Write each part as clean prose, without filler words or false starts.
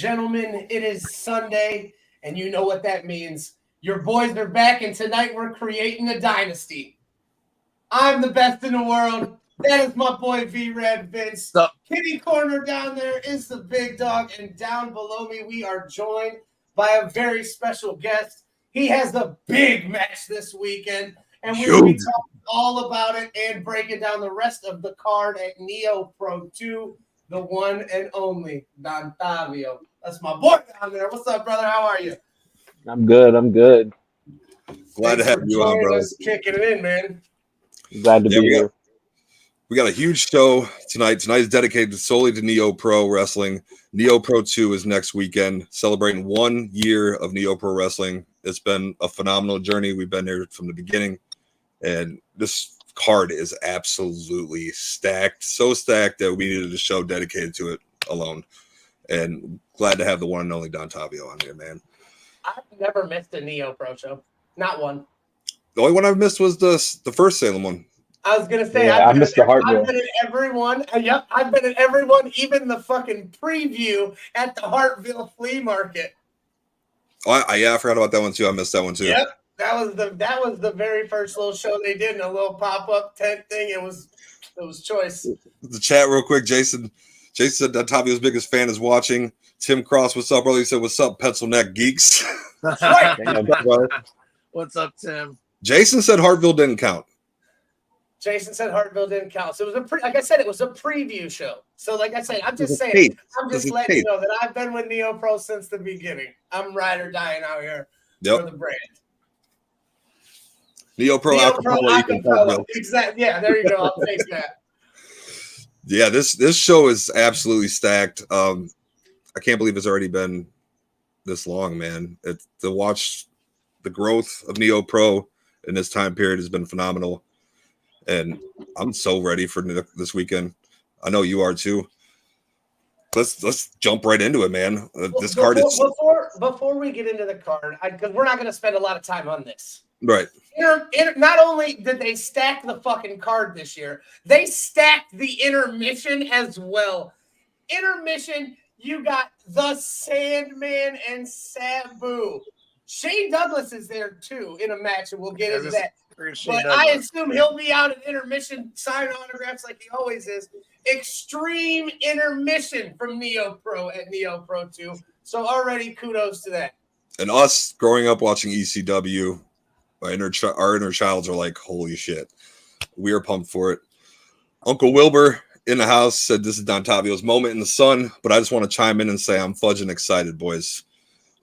gentlemen, it is Sunday, and you know what that means. Your boys are back, and tonight we're creating a dynasty. I'm the best in the world. That is my boy V-Red Vince. Kitty corner down there is the big dog, and down below me we are joined by a very special guest. He has a big match this weekend, and we will be talking all about it and breaking down the rest of the card at NeoPro 2, the one and only Dontavio. That's my boy down there. What's up, brother? How are you? I'm good. Glad to have you on, bro. Kicking it in, man. Glad to be here. We got a huge show tonight. Tonight is dedicated solely to NeoPro Wrestling. NeoPro 2 is next weekend, celebrating 1 year of NeoPro Wrestling. It's been a phenomenal journey. We've been here from the beginning, and this card is absolutely stacked. So stacked that we needed a show dedicated to it alone. And glad to have the one and only Dontavio on here, man. I've never missed a NeoPro show. Not one. The only one I've missed was the first Salem one. I was gonna say, I missed the Hartville. I've been at every one. Yep, I've been at every one, even the fucking preview at the Hartville flea market. Oh, I forgot about that one too. I missed that one too. Yep, that was the very first little show they did in a little pop-up tent thing. It was choice. The chat real quick, Jason said that Tavio's biggest fan is watching. Tim Cross, what's up, brother? He said, what's up, pencil neck geeks? What's up, Tim? Jason said Hartville didn't count. Jason said Hartville didn't count. So it was like I said, it was a preview show. So like I said, I'm just letting you know that I've been with NeoPro since the beginning. I'm ride or dying out here for the brand. NeoPro Acapella. Exactly. Yeah, there you go. I'll take that. Yeah, this show is absolutely stacked. I can't believe it's already been this long, man. To watch the growth of NeoPro in this time period has been phenomenal. And I'm so ready for this weekend. I know you are too. Let's jump right into it, man. This card is before we get into the card, because we're not going to spend a lot of time on this. Right. Not only did they stack the fucking card this year, they stacked the intermission as well. Intermission, you got the Sandman and Sabu. Shane Douglas is there too in a match, and we'll get into that. But I assume he'll be out at intermission signing autographs like he always is. Extreme intermission from NeoPro at NeoPro 2. So already kudos to that. And us growing up watching ECW, our inner childs are like, holy shit. We are pumped for it. Uncle Wilbur in the house said this is Dontavio's moment in the sun, but I just want to chime in and say I'm fudging excited, boys.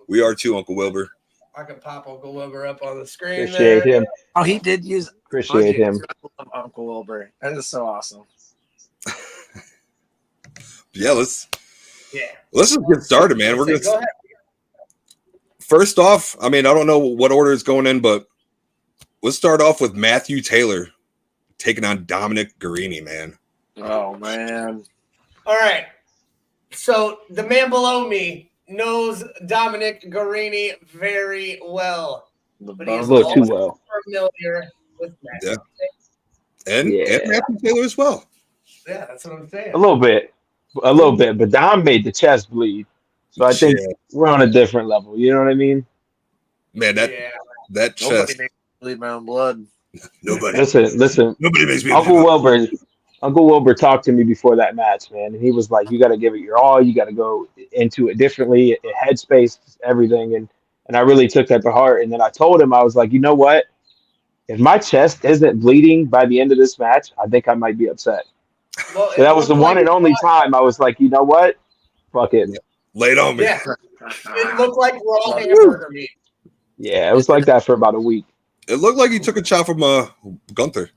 We are too, Uncle Wilbur. I can pop Uncle Wilbur up on the screen. Appreciate him. Oh, he did use. Appreciate him. I love Uncle Wilbur. That is so awesome. Yeah, let's just get started, man. We're gonna go ahead. First off, I mean, I don't know what order it's going in, but let's start off with Matthew Taylor taking on Dominic Guarini, man. Oh man. All right. So the man below me knows Dominic Guarini very well. But he's too well. Familiar with Matthew Taylor. And Matthew Taylor as well. Yeah, that's what I'm saying. A little bit. But Dom made the chest bleed. So I think we're on a different level. You know what I mean? Man, that chest. Nobody makes me bleed my own blood. Nobody. Listen. Nobody makes me. Uncle Wilbur talked to me before that match, man, and he was like, "You got to give it your all. You got to go into it differently, headspace, everything." And I really took that to heart. And then I told him, I was like, "You know what? If my chest isn't bleeding by the end of this match, I think I might be upset." Well, so that was the one and only time I was like, "You know what? Fuck it, lay it on me." Yeah. It looked like raw hamburger meat. Yeah, it was like that for about a week. It looked like he took a chop from Gunther.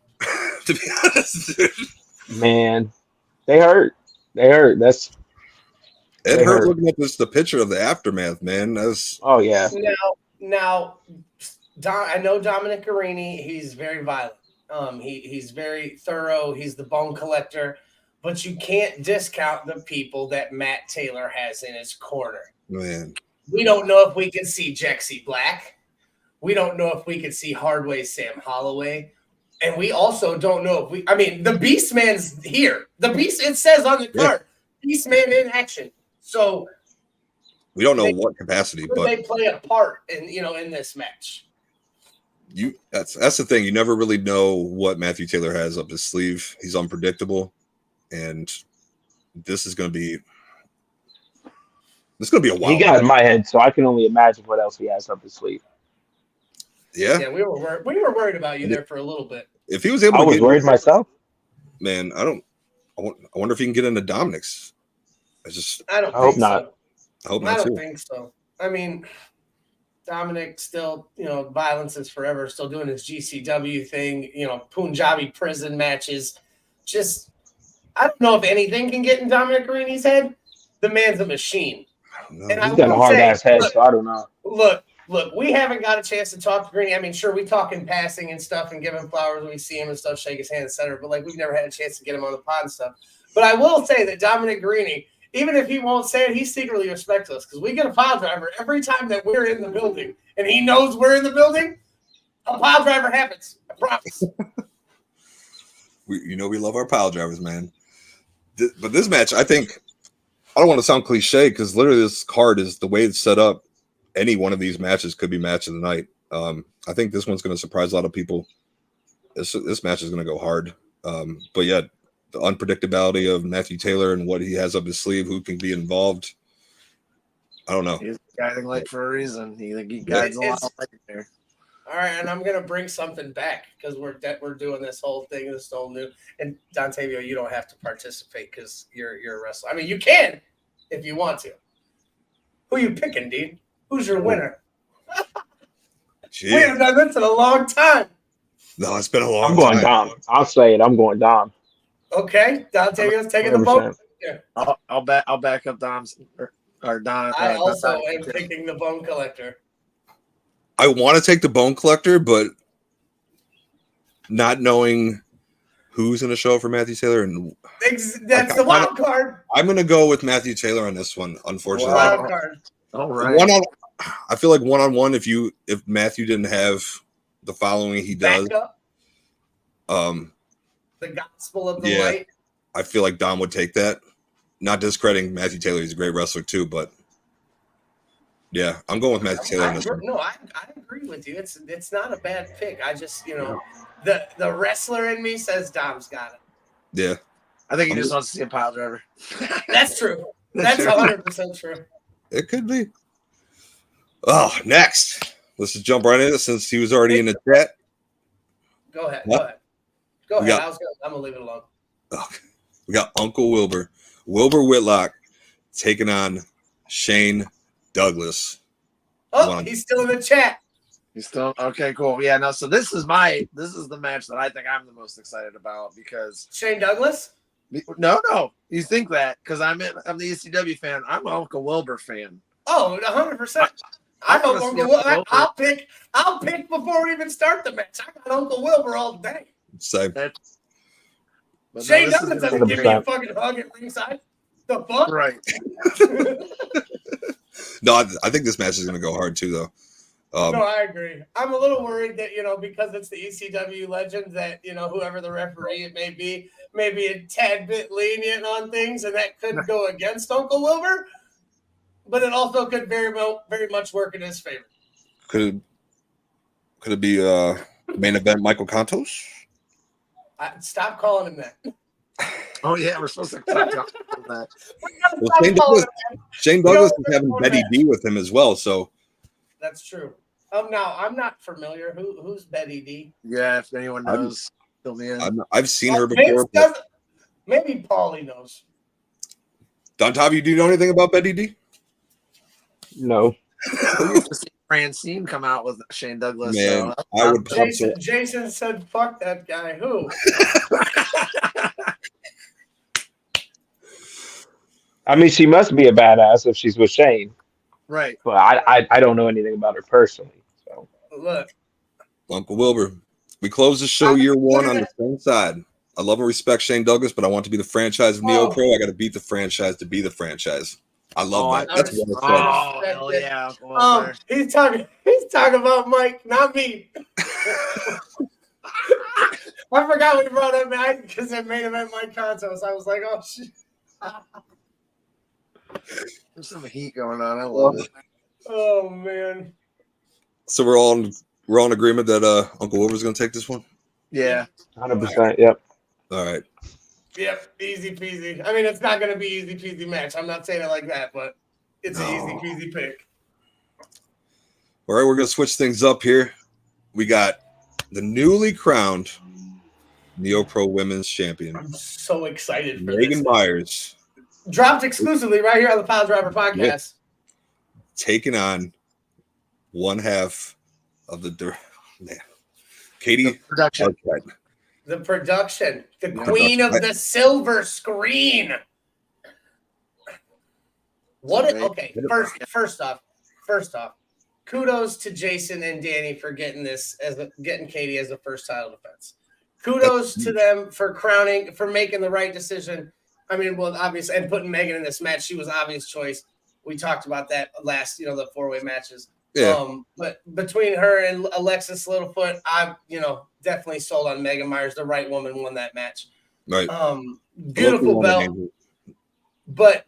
To be honest, dude. Man, they hurt. It hurt looking at the picture of the aftermath, man. Oh yeah. Now, I know Dominic Guarini. He's very violent. He's very thorough. He's the bone collector, but you can't discount the people that Matt Taylor has in his corner. Man, we don't know if we can see Jexy Black. We don't know if we can see Hardway Sam Holloway. And we also don't know if the Beast Man's here. The Beast, it says on the card, Beast Man in action. So We don't know what capacity, Could but they play a part in this match? That's the thing. You never really know what Matthew Taylor has up his sleeve. He's unpredictable, and this is going to be a wild. He got in my head, so I can only imagine what else he has up his sleeve. Yeah, Yeah, we were worried about you there for a little bit. if he was able, I was worried myself. Man, I wonder if he can get into Dominic's. I don't. I hope think not. So. I hope I not don't too. think so. I mean, Dominic still, violence is forever. Still doing his GCW thing. Punjabi prison matches. Just, I don't know if anything can get in Dominic Garini's head. The man's a machine. And He's got a hard ass head, so I don't know. Look, we haven't got a chance to talk to Greeny. I mean, sure, we talk in passing and stuff and give him flowers when we see him and stuff, shake his hand, etc. But we've never had a chance to get him on the pod and stuff. But I will say that Dominic Greeny, even if he won't say it, he secretly respects us because we get a pile driver every time that we're in the building, and he knows we're in the building. A pile driver happens. I promise. We love our pile drivers, man. But this match, I think, I don't want to sound cliche because literally this card is the way it's set up. Any one of these matches could be match of the night. I think this one's going to surprise a lot of people. This match is going to go hard. But yeah, the unpredictability of Matthew Taylor and what he has up his sleeve, who can be involved. I don't know. He's guiding light for a reason. He guides a lot of light there. All right, and I'm gonna bring something back because we're doing this whole thing. This whole new and Dontavio, you don't have to participate because you're a wrestler. I mean, you can if you want to. Who you picking, Dean? Who's your winner? We haven't done this in a long time. No, it's been a long time. I'm going Dom. I'll say it. I'm going Dom. Okay, Dontavio's taking the vote. Yeah. I'll back up Dom's or Don. I also am picking the Bone Collector. I want to take the Bone Collector, but not knowing who's going to show up for Matthew Taylor, and That's the wild card. I'm going to go with Matthew Taylor on this one. Unfortunately, Wild card. All right. I feel like one-on-one. If Matthew didn't have the following he does, Backup. The gospel of the yeah. light. I feel like Dom would take that. Not discrediting Matthew Taylor; he's a great wrestler too. But yeah, I'm going with Matthew Taylor on this one. No, I agree with you. It's not a bad pick. I just the wrestler in me says Dom's got it. Yeah, I think he just wants to see a pile driver. That's true. That's 100% true. It could be. Oh, next. Let's just jump right in it since he was already in the chat. Go ahead. What? Go ahead. got- I'm gonna leave it alone. Okay. We got Uncle Wilbur Whitlock taking on Shane Douglas. Oh, he's still in the chat. He's still okay. Cool. Yeah. No. So this is the match that I think I'm the most excited about because Shane Douglas. No. You think that because I'm the ECW fan. I'm an Uncle Wilbur fan. Oh, 100%. I'll pick before we even start the match. I got Uncle Wilbur all day. Same. Shane Douglas doesn't give me a fucking hug at ringside. The fuck? Right. No, I think this match is going to go hard too, though. No, I agree. I'm a little worried that, because it's the ECW legend that, whoever the referee it may be a tad bit lenient on things, and that could go against Uncle Wilbur, but it also could very much work in his favor. Could it be main event Michael Contos? Stop calling him that. Oh yeah, we're supposed to talk about that. Well, Shane Douglas is having Betty D with him as well, so that's true. Now I'm not familiar. Who's Betty D? Yeah, if anyone knows, fill me in. I've seen her before. Maybe Paulie knows. Dontavio, do you know anything about Betty D? No. We used to see Francine come out with Shane Douglas. Man, so I would pop Jason said, "Fuck that guy." Who? I mean, she must be a badass if she's with Shane. Right. But I don't know anything about her personally. So Look, Uncle Wilbur. We close the show year one on the same side. I love and respect Shane Douglas, but I want to be the franchise of NeoPro. I got to beat the franchise to be the franchise. I love that. That's what I said. Oh, hell yeah. He's talking about Mike, not me. I forgot we brought up Mike because it made him at Mike Contos. I was like, oh shit. There's some heat going on. I love it. Oh man. So we're all in agreement that Uncle Wilbur's going to take this one. Yeah. 100%. Yep. All right. Yep, easy peasy. I mean, it's not going to be easy peasy match. I'm not saying it like that, but it's an easy peasy pick. All right, we're going to switch things up here. We got the newly crowned NeoPro Women's Champion. I'm so excited for Megan this. Myers. Dropped exclusively right here on the Piledriver Podcast. Yeah. Taking on one half of the Katie Production. Arquette. The production. The queen of the silver screen. Okay, first off, kudos to Jason and Danny for getting Katie as the first title defense. Kudos to them for making the right decision. I mean, well, obviously, and putting Megan in this match, she was obvious choice. We talked about that last, the 4-way matches. Yeah. But between her and Alexis Littlefoot, I'm, definitely sold on Megan Myers. The right woman won that match. Right. Beautiful belt, but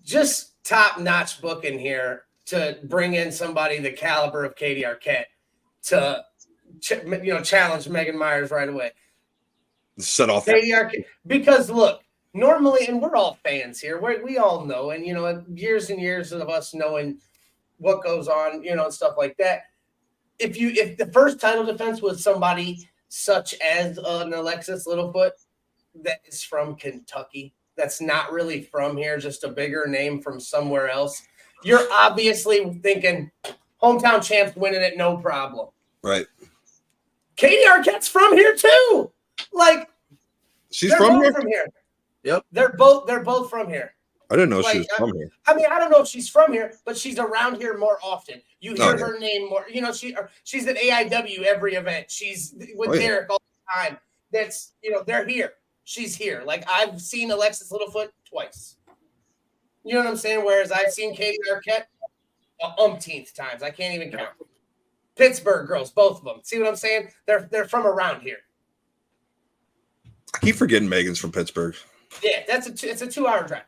just top-notch booking here to bring in somebody the caliber of Katie Arquette to, challenge Megan Myers right away. Set off Katie Arquette, because look, normally, and we're all fans here, we all know, and years and years of us knowing what goes on, and stuff like that. If the first title defense was somebody such as an Alexis Littlefoot that is from Kentucky, that's not really from here, just a bigger name from somewhere else, you're obviously thinking hometown champs winning it, no problem. Right. Katie Arquette's from here too. Like, she's from here. Yep. They're both from here. I didn't know she was from here. I mean, I don't know if she's from here, but she's around here more often. You hear her name more. She's at AIW every event. She's with Derek all the time. That's, they're here. She's here. Like, I've seen Alexis Littlefoot twice. You know what I'm saying? Whereas I've seen Katie Arquette umpteenth times. I can't even count. Pittsburgh girls, both of them. See what I'm saying? They're from around here. I keep forgetting Megan's from Pittsburgh. Yeah, it's a 2-hour drive.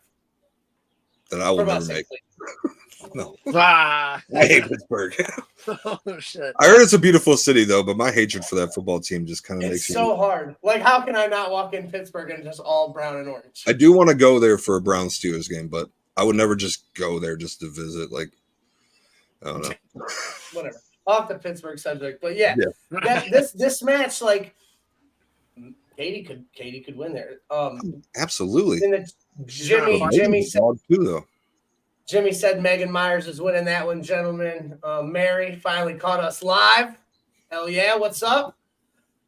That I will never make. No. I hate Pittsburgh. Oh, shit. I heard it's a beautiful city, though, but my hatred for that football team just kind of makes it so hard. Like, how can I not walk in Pittsburgh and just all brown and orange? I do want to go there for a Browns Steelers game, but I would never just go there just to visit. Like, I don't know. Whatever. Off the Pittsburgh subject, but yeah. This match, like, Katie could win there. Absolutely. Jimmy said too, though. Jimmy said Megan Myers is winning that one, gentlemen. Mary finally caught us live. Hell yeah, what's up?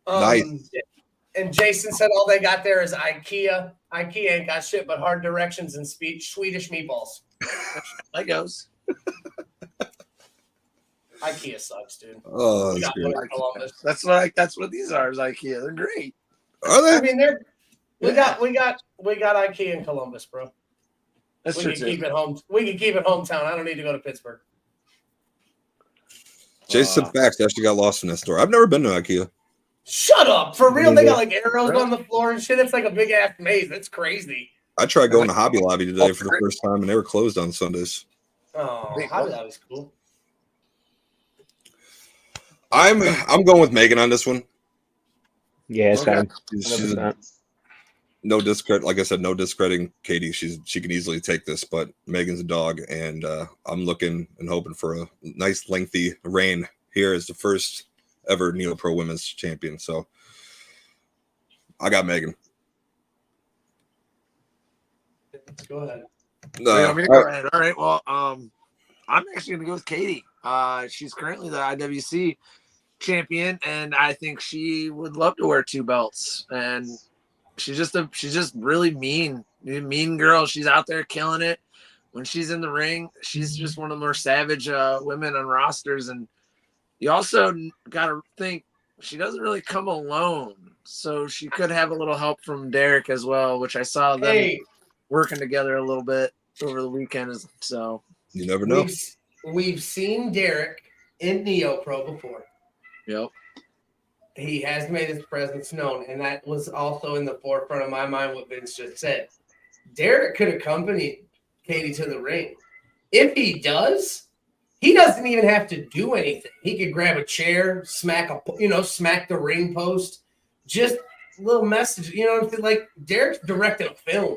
Nice. And Jason said all they got there is IKEA. IKEA ain't got shit but hard directions and Swedish meatballs. Legos. IKEA sucks, dude. Oh, that's great. That's what these are. Is IKEA? They're great. Are they? I mean, we got IKEA in Columbus, bro. That's true. Keep it home. We can keep it hometown. I don't need to go to Pittsburgh. Jason facts actually got lost in that store. I've never been to IKEA. Shut up. For real, they got like arrows on the floor and shit. It's like a big ass maze. It's crazy. I tried going to Hobby Lobby today for the first time, and they were closed on Sundays. Oh, Hobby Lobby's cool. I'm going with Megan on this one. Yeah, it's fine. No discredit, like I said, no discrediting Katie. She can easily take this, but Megan's a dog, and I'm looking and hoping for a nice lengthy reign here as the first ever NeoPro Women's Champion. So I got Megan. Go ahead. All right. Well, I'm actually gonna go with Katie. She's currently the IWC champion, and I think she would love to wear 2 belts. And she's just really mean girl. She's out there killing it. When she's in the ring, she's just one of the more savage women on rosters. And you also got to think she doesn't really come alone, so she could have a little help from Derek as well, which I saw them working together a little bit over the weekend. So you never know. We've seen Derek in NeoPro before. Yep. He has made his presence known, and that was also in the forefront of my mind what Vince just said. Derek could accompany Katie to the ring. If he does, he doesn't even have to do anything. He could grab a chair, smack the ring post, just a little message. Like Derek's directed a film.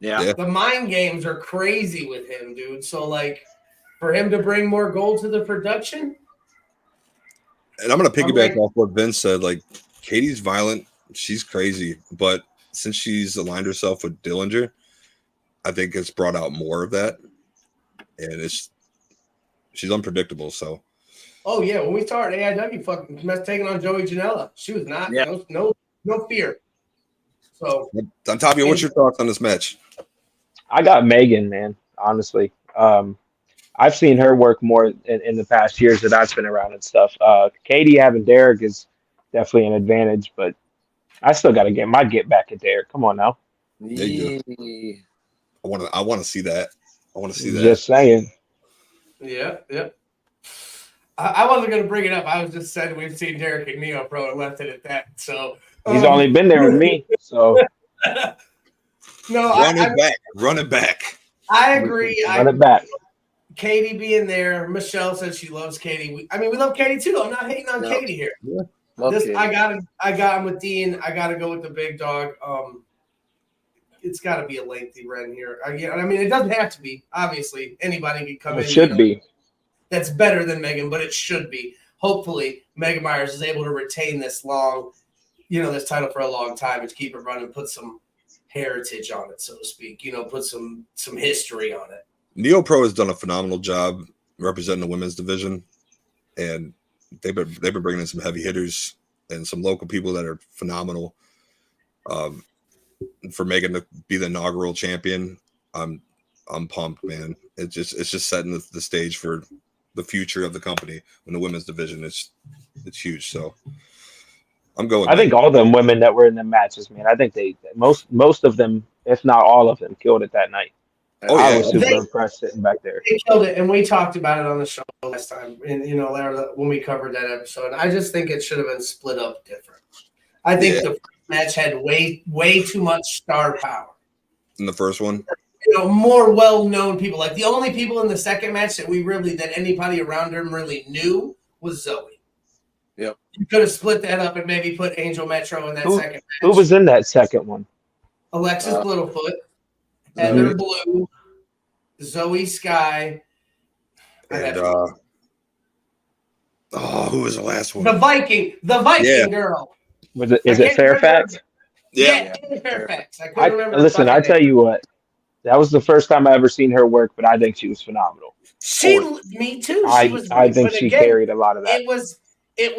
Yeah. The mind games are crazy with him, dude. So, like, for him to bring more gold to the production. And I'm going to piggyback off what Vince said. Like, Katie's violent. She's crazy. But since she's aligned herself with Dillinger, I think it's brought out more of that. And she's unpredictable. So. Oh, yeah. When we started AIW fucking taking on Joey Janela, she was not. Yeah. No fear. So, Dontavio, what's your thoughts on this match? I got Megan, man, honestly. I've seen her work more in the past years that I've been around and stuff. Katie having Derek is definitely an advantage, but I still got to get back at Derek. Come on now. Yeah. I want to see that. Just saying. Yeah. I wasn't going to bring it up. I was just saying we've seen Derek at NeoPro and left it at that. So he's only been there with me. So no, run it back. I agree. Run it back. Katie being there. Michelle says she loves Katie. We love Katie too. I'm not hating on Katie here. Yeah. Katie. I got him with Dean. I got to go with the big dog. It's got to be a lengthy run here. It doesn't have to be. Obviously, anybody can come in. It should be. That's better than Megan, but it should be. Hopefully, Megan Myers is able to retain this this title for a long time and keep it running, put some heritage on it, so to speak. Put some history on it. NeoPro has done a phenomenal job representing the women's division, and they've been bringing in some heavy hitters and some local people that are phenomenal. For Megan to be the inaugural champion, I'm pumped, man. It's just setting the stage for the future of the company in the women's division. It's huge. So I'm going. I think all them women that were in the matches, man. I think most of them, if not all of them, killed it that night. Oh, yeah. I was super impressed sitting back there. They killed it, and we talked about it on the show last time, and when we covered that episode. I just think it should have been split up different. I think the first match had way too much star power. In the first one, more well-known people. Like the only people in the second match that anybody around him really knew was Zoe. Yep. You could have split that up and maybe put Angel Metro in that second match. Who was in that second one? Alexis Littlefoot, Heather Blue, Zoe Sky, and who was the last one? The Viking girl. Is it Fairfax? Yeah, Fairfax. I couldn't remember. Listen, I tell you what, that was the first time I ever seen her work, but I think she was phenomenal. Me too. I think she carried a lot of that. It was it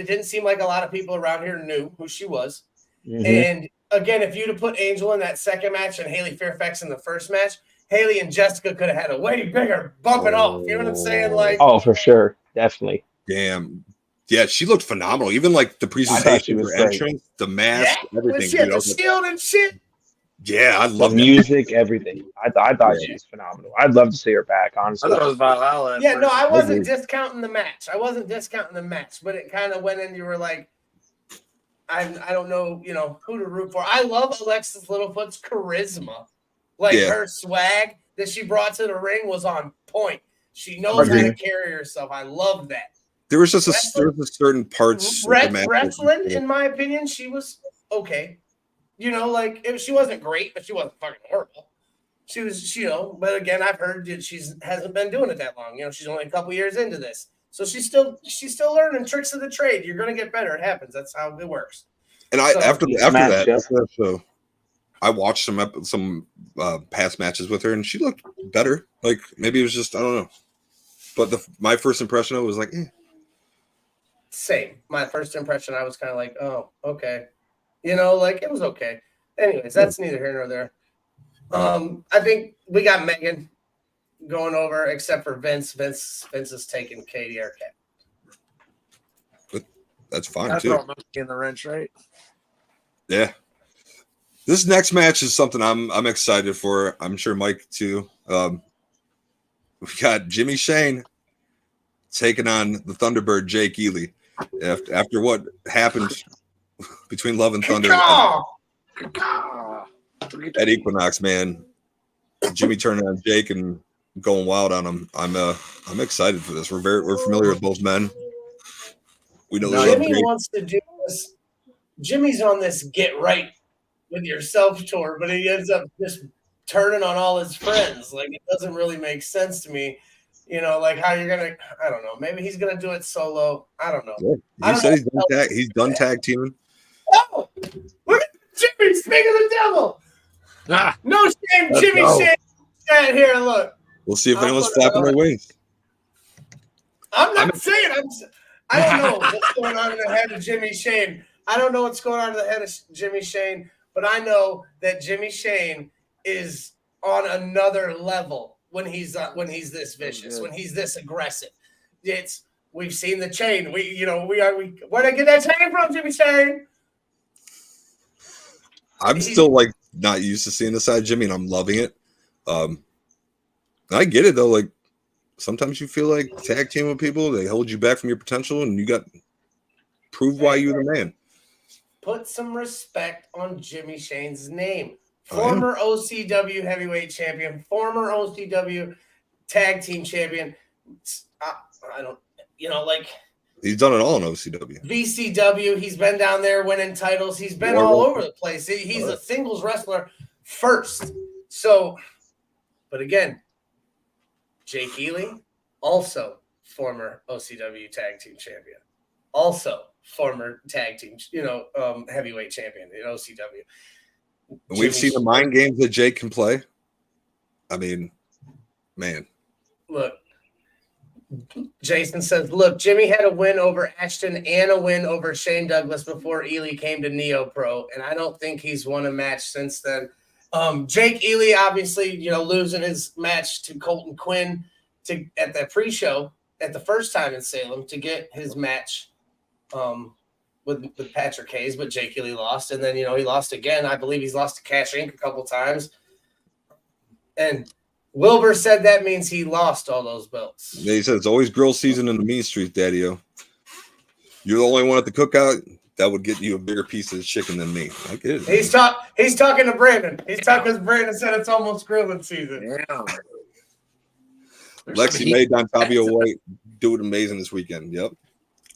didn't seem like a lot of people around here knew who she was. Mm-hmm. And again, if you'd have put Angel in that second match and Haley Fairfax in the first match, Haley and Jessica could have had a way bigger bumping off. You know what I'm saying? Like, oh, for sure, definitely. Damn. Yeah, she looked phenomenal. Even like the presentation, her entrance, the mask, everything. She had the shield and shit. Yeah, I love the music, everything. I thought she was phenomenal. I'd love to see her back, honestly. I thought it was Valhalla. Yeah, no, I wasn't discounting the match. But it kind of went in. You were like, I don't know, who to root for. I love Alexis Littlefoot's charisma. Her swag that she brought to the ring was on point. She knows how to carry herself. I love that. There was just a certain parts of the match. Wrestling, in my opinion, she was okay. She wasn't great, but she wasn't fucking horrible. She was, but again, I've heard that she hasn't been doing it that long. She's only a couple years into this. So she's still learning tricks of the trade. You're going to get better. It happens. That's how it works. And after that show, I watched some past matches with her, and she looked better. Like maybe it was just I don't know. But my first impression of it was like, Same. My first impression, I was kind of like, oh, okay. It was okay. Anyways, that's neither here nor there. I think we got Megan going over, except for Vince. Vince is taking Katie Arquette. But that's fine too. In the wrench, right? Yeah. This next match is something I'm excited for. I'm sure Mike too. We got Jimmy Shane taking on the Thunderbird Jake Ely. After what happened between Love and Thunder. At Equinox, man, Jimmy turning on Jake and going wild on him. I'm excited for this. We're familiar with both men. We know Jimmy wants to do this. Jimmy's on this get right with yourself tour, but he ends up just turning on all his friends. Like, it doesn't really make sense to me. You know, like how you're gonna. I don't know. Maybe he's gonna do it solo. I don't know. Yeah. He said he's done tag teaming. Oh, look at Jimmy! Speaking of the devil. No shame, Jimmy Shane. Stand here and look. We'll see if anyone's flapping their wings. I'm not saying I don't know what's going on in the head of Jimmy Shane. I don't know what's going on in the head of Jimmy Shane, but I know that Jimmy Shane is on another level when he's this vicious, when he's this aggressive. We've seen the chain. Where'd I get that chain from, Jimmy Shane? I'm still like not used to seeing this side of Jimmy, and I'm loving it. I get it though. Like sometimes you feel like tag team with people, they hold you back from your potential, and you got prove why you're the man. Put some respect on Jimmy Shane's name. Former OCW heavyweight champion, former OCW tag team champion. I don't, like he's done it all in OCW. VCW, he's been down there winning titles. He's been all over the place. He's a singles wrestler first. So, but again, Jake Ely, also former OCW tag team champion, also former tag team, heavyweight champion in OCW. We've seen the mind games that Jake can play. I mean, man. Look, Jason says, look, Jimmy had a win over Ashton and a win over Shane Douglas before Ely came to NeoPro, and I don't think he's won a match since then. Jake Ely, obviously, losing his match to Colton Quinn at the pre-show at the first time in Salem to get his match with Patrick Hayes, but Jake Ely lost. And then, he lost again. I believe he's lost to Cash Inc. a couple times. And Wilbur said that means he lost all those belts. Yeah, he said it's always grill season in the mean streets, Daddy-O. You're the only one at the cookout. That would get you a bigger piece of chicken than me. I get it. He's talking to Brandon. He's talking to Brandon. Said it's almost grilling season. Yeah. Lexi made Dontavio White do it amazing this weekend. Yep.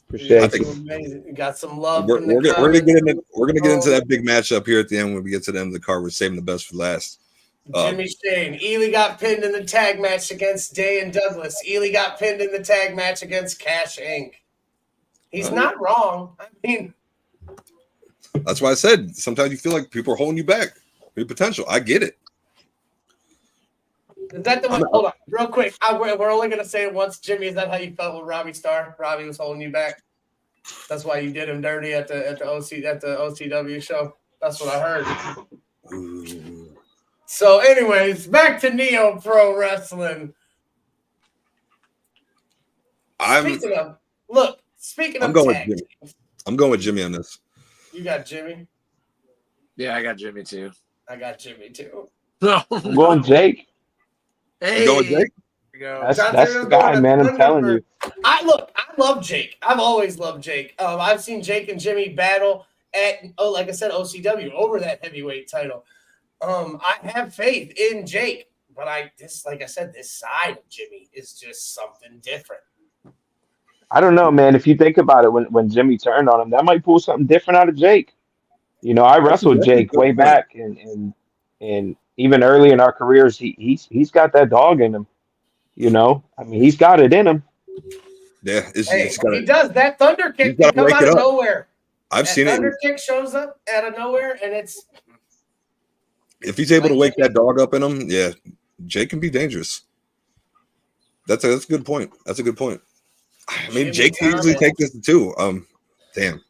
Appreciate it. Amazing. Got some love. We're gonna get into that big matchup here at the end when we get to the end of the card. We're saving the best for last. Jimmy Shane. Ely got pinned in the tag match against Day and Douglas. Ely got pinned in the tag match against Cash Inc. He's not wrong. I mean, that's why I said sometimes you feel like people are holding you back. Your potential. I get it. Is that the one? Hold on, real quick. We're only gonna say it once. Jimmy, is that how you felt with Robbie Starr? Robbie was holding you back. That's why you did him dirty at the OCW show. That's what I heard. Ooh. So, anyways, back to NeoPro Wrestling. Speaking of going tag with Jimmy. teams, I'm going with Jimmy on this. you got Jimmy. Yeah, I got Jimmy too. I got Jimmy too. No, I'm going Jake. Hey, You going with Jake? there we go. That's the guy, man. I'm telling you. I love Jake. I've always loved Jake. I've seen Jake and Jimmy battle at, like I said, OCW over that heavyweight title. I have faith in Jake, but like I said, this side of Jimmy is just something different. I don't know, man. If you think about it, when Jimmy turned on him, that might pull something different out of Jake. I wrestled Jake way back, and even early in our careers, he's got that dog in him. I mean, he's got it in him. Yeah, he does. That thunder kick can come out of nowhere. I've seen it. Thunder kick shows up out of nowhere, and it's. If he's able to wake that dog up in him, yeah, Jake can be dangerous. That's a good point. That's a good point. I mean, Jake can easily take this too. Damn.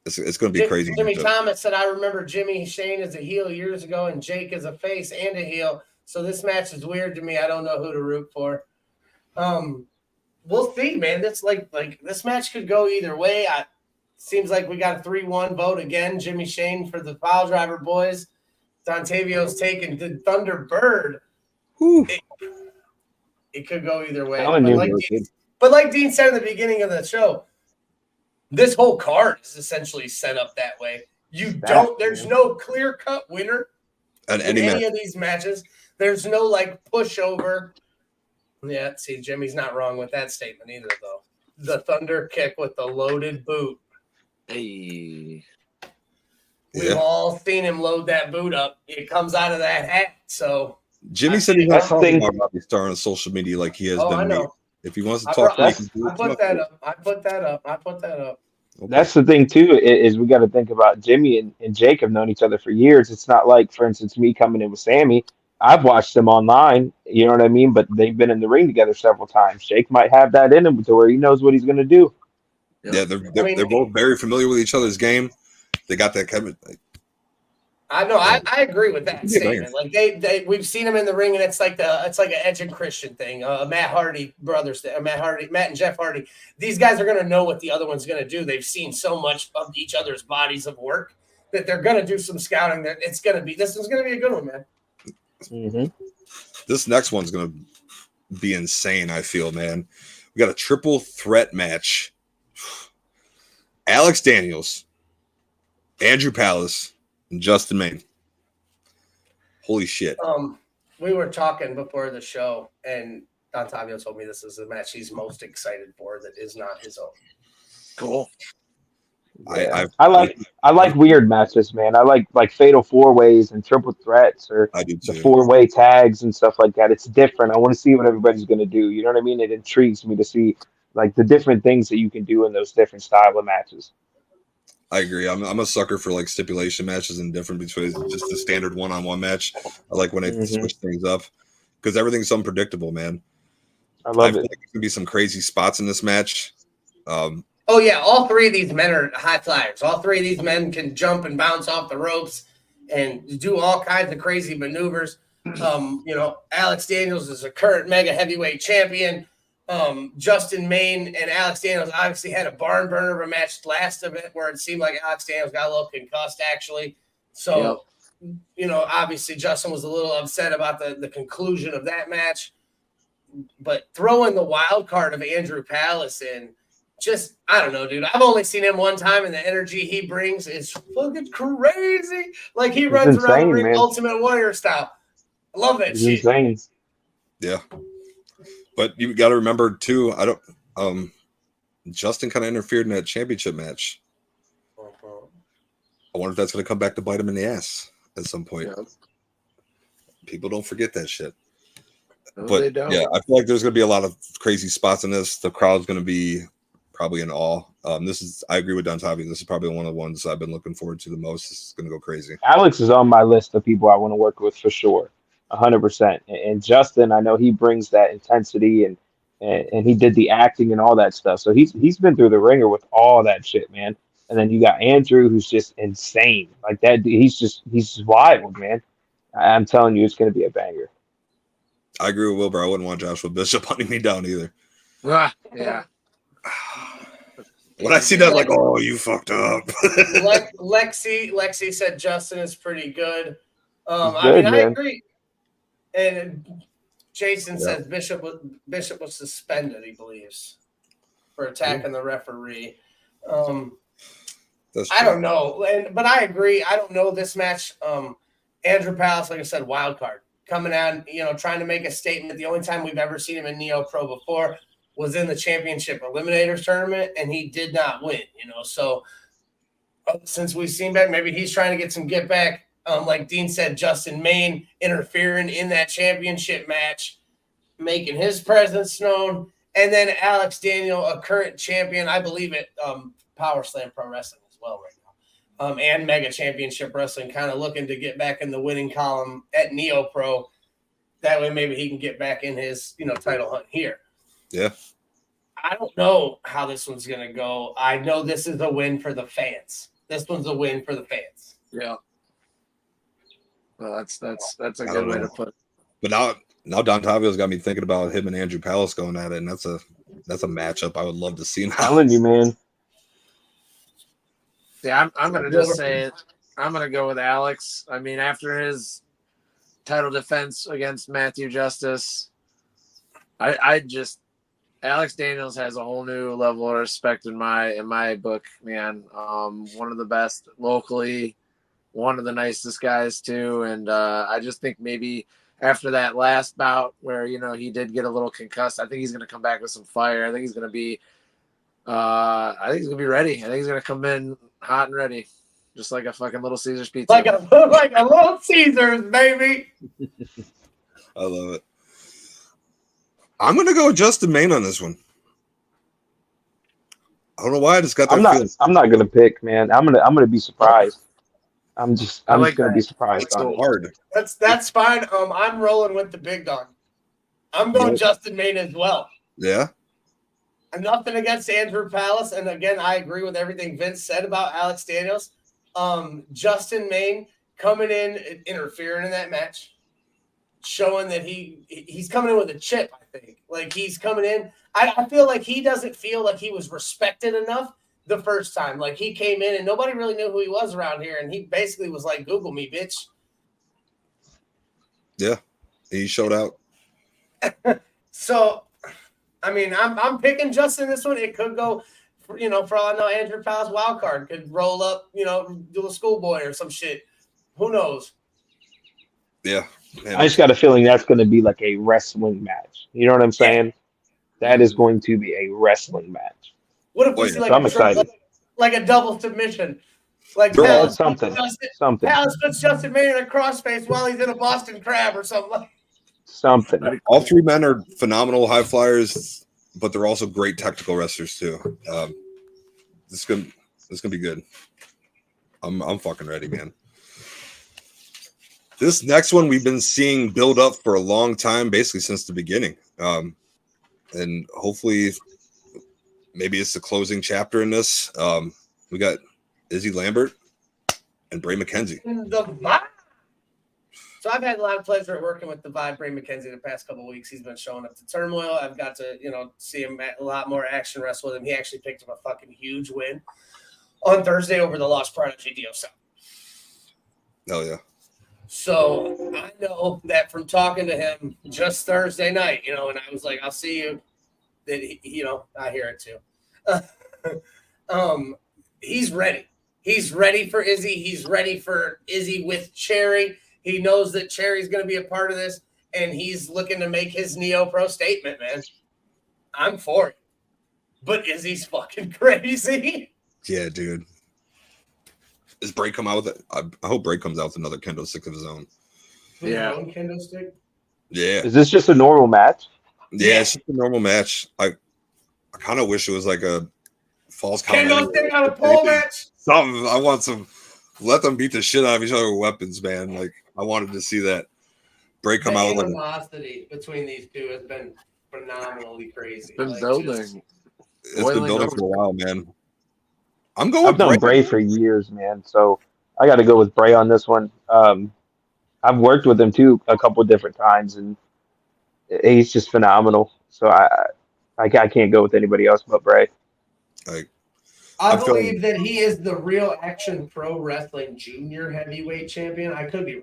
It's going to be crazy. Jimmy Thomas said, I remember Jimmy Shane as a heel years ago and Jake as a face and a heel. So this match is weird to me. I don't know who to root for. We'll see, man. That's like this match could go either way. Seems like we got a 3-1 vote again. Jimmy Shane for the Piledriver boys. Dontavio's taking the Thunderbird. It could go either way. But like Dean said in the beginning of the show, this whole card is essentially set up that way. You don't. There's no clear-cut winner And in any of these matches. There's no like pushover. Yeah, see, Jimmy's not wrong with that statement either, though. The thunder kick with the loaded boot. Hey. We've all seen him load that boot up. It comes out of that hat. So Jimmy said he's not talking about Robbie Starr on social media like he has been. I know. Me. If he wants to talk, I put that up. Okay. That's the thing too, is we got to think about Jimmy and Jake have known each other for years. It's not like, for instance, me coming in with Sami. I've watched them online, you know what I mean? But they've been in the ring together several times. Jake might have that in him to where he knows what he's going to do. Yeah, they're both very familiar with each other's game. They got that chemistry. I know. I agree with that statement. Like we've seen him in the ring, and it's like an Edge and Christian thing. Matt Hardy brothers, Matt and Jeff Hardy. These guys are gonna know what the other one's gonna do. They've seen so much of each other's bodies of work that they're gonna do some scouting. That this one's gonna be a good one, man. Mm-hmm. This next one's gonna be insane. I feel, man. We got a triple threat match. Alex Daniels, Andrew Palace, and Justin Maine. Holy shit. We were talking before the show, and Dontavio told me this is the match he's most excited for that is not his own. Cool. Yeah. I like weird matches, man. I like fatal four ways and triple threats, or the 4-way tags and stuff like that. It's different. I want to see what everybody's going to do. You know what I mean? It intrigues me to see like the different things that you can do in those different style of matches. I agree. I'm a sucker for like stipulation matches and different between just the standard one-on-one match. I like when they switch things up because everything's unpredictable, man. I love it. Think there's gonna be some crazy spots in this match. Oh yeah, all three of these men are high flyers. All three of these men can jump and bounce off the ropes and do all kinds of crazy maneuvers. Alex Daniels is a current mega heavyweight champion. Justin Maine and Alex Daniels obviously had a barn burner of a match last of it where it seemed like Alex Daniels got a little concussed actually. So, obviously Justin was a little upset about the conclusion of that match. But throwing the wild card of Andrew Palace in, just, I don't know, dude. I've only seen him one time, and the energy he brings is fucking crazy. Like he runs around the ring, Ultimate Warrior style. I love that shit. Insane. Yeah. But you got to remember too. Justin kind of interfered in that championship match. I wonder if that's going to come back to bite him in the ass at some point. Yeah. People don't forget that shit. No, but yeah, I feel like there's going to be a lot of crazy spots in this. The crowd's going to be probably in awe. I agree with Dontavio. This is probably one of the ones I've been looking forward to the most. This is going to go crazy. Alex is on my list of people I want to work with for sure. 100%. And Justin, I know he brings that intensity and he did the acting and all that stuff. So he's been through the ringer with all that shit, man. And then you got Andrew, who's just insane. Like that, he's just wild, man. I'm telling you, it's going to be a banger. I agree with Wilbur. I wouldn't want Joshua Bishop hunting me down either. Yeah. When I see that, like, oh, you fucked up. Lexi said Justin is pretty good. I agree. And Jason says Bishop was suspended, he believes, for attacking the referee. I don't know, but I agree. I don't know this match. Andrew Palace, like I said, wild card coming out, trying to make a statement. The only time we've ever seen him in NeoPro before was in the championship eliminators tournament, and he did not win. So since we've seen back, maybe he's trying to get some get back. Like Dean said, Justin Maine interfering in that championship match, making his presence known. And then Alex Daniel, a current champion, I believe at Power Slam Pro Wrestling as well right now, and Mega Championship Wrestling, kind of looking to get back in the winning column at NeoPro. That way maybe he can get back in his title hunt here. Yeah. I don't know how this one's going to go. I know this is a win for the fans. This one's a win for the fans. Yeah. Well, that's a good way to put it. But now Dontavio's got me thinking about him and Andrew Palace going at it, and that's a matchup I would love to see. I'm telling you, man. Yeah, I'm gonna just say it. I'm gonna go with Alex. I mean, after his title defense against Matthew Justice, I Alex Daniels has a whole new level of respect in my book, man. One of the best locally, one of the nicest guys too, and I just think maybe after that last bout where he did get a little concussed, I think he's going to come back with some fire. I think he's going to be, ready. I think he's going to come in hot and ready, just like a fucking Little Caesars pizza. Like a Little Caesars, baby. I love it. I'm going to go with Justin Maine on this one. I don't know why I just got that feeling. I'm not going to pick, man. I'm going to be surprised. I'm just going to be surprised. It's so hard. That's fine. I'm rolling with the big dog. I'm going Justin Maine as well. Yeah. And nothing against Andrew Palace. And again, I agree with everything Vince said about Alex Daniels. Justin Maine coming in, interfering in that match, showing that he's coming in with a chip, I think. Like, he's coming in. I feel like he doesn't feel like he was respected enough the first time. Like, he came in and nobody really knew who he was around here, and he basically was like, Google me, bitch. Yeah, he showed out. So, I mean, I'm picking Justin this one. It could go, for all I know, Andrew Palace wild card could roll up, do a schoolboy or some shit. Who knows? Yeah. Man. I just got a feeling that's going to be like a wrestling match. You know what I'm saying? Yeah. That is going to be a wrestling match. What if we see I'm excited. Like a double submission? Like something. Palace puts Justin Maine in a crossface while he's in a Boston Crab or something. Something. All three men are phenomenal high flyers, but they're also great technical wrestlers too. This is gonna be good. I'm fucking ready, man. This next one we've been seeing build up for a long time, basically since the beginning. And hopefully maybe it's the closing chapter in this. We got Izzy Lambert and Bray McKenzie. So I've had a lot of pleasure working with the Vibe Bray McKenzie the past couple of weeks. He's been showing up to Turmoil. I've got to, see him a lot more action wrestle with him. He actually picked up a fucking huge win on Thursday over the Lost Prodigy Dio South. Hell yeah. So I know that from talking to him just Thursday night, and I was like, I'll see you. That I hear it too. He's ready. He's ready for Izzy. He's ready for Izzy with Cherry. He knows that Cherry's going to be a part of this, and he's looking to make his NeoPro statement, man. I'm for it. But Izzy's fucking crazy. Yeah, dude. Does Bray come out with it? I hope Bray comes out with another kendo stick of his own. Yeah. Own kendo stick? Yeah. Is this just a normal match? Yeah, it's just a normal match. I kind of wish it was like a false kendo stick on a pole match. Something. I want some. Let them beat the shit out of each other with weapons, man. Like, I wanted to see that. Bray come out with the animosity between these two has been phenomenally crazy. It's been building. It's been building for a while, man. I'm going. I've known Bray for years, man. So I got to go with Bray on this one. I've worked with him too a couple of different times, and he's just phenomenal. So I can't go with anybody else but Bray. I believe that he is the real Action Pro Wrestling Junior Heavyweight Champion. I could be.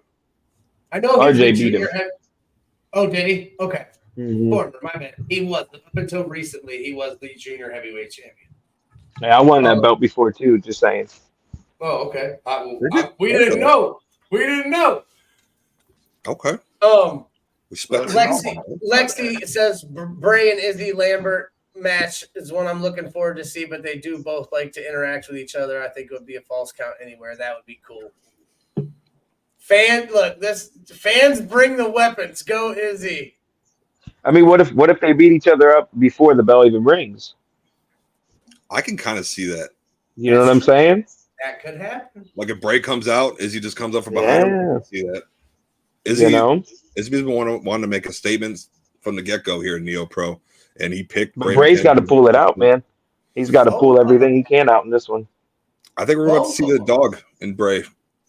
I know he's RJ beat him. Oh, did he? Okay. Mm-hmm. Former, my bad. He was up until recently. He was the Junior Heavyweight Champion. Yeah, I won that belt before too. Just saying. Oh, okay. We didn't know. We didn't know. Okay. Lexi says Bray and Izzy Lambert match is one I'm looking forward to see, but they do both like to interact with each other. I think it would be a false count anywhere. That would be cool. Fans bring the weapons. Go Izzy. I mean, what if they beat each other up before the bell even rings? I can kind of see that. You know what I'm saying? That could happen. Like if Bray comes out, Izzy just comes up from behind him. I can see that. Izzy's been wanting to make a statement from the get-go here in NeoPro, and he picked Bray. Bray's got to pull it out, man. He's got to pull everything he can out in this one. I think we're about to see the dog in Bray.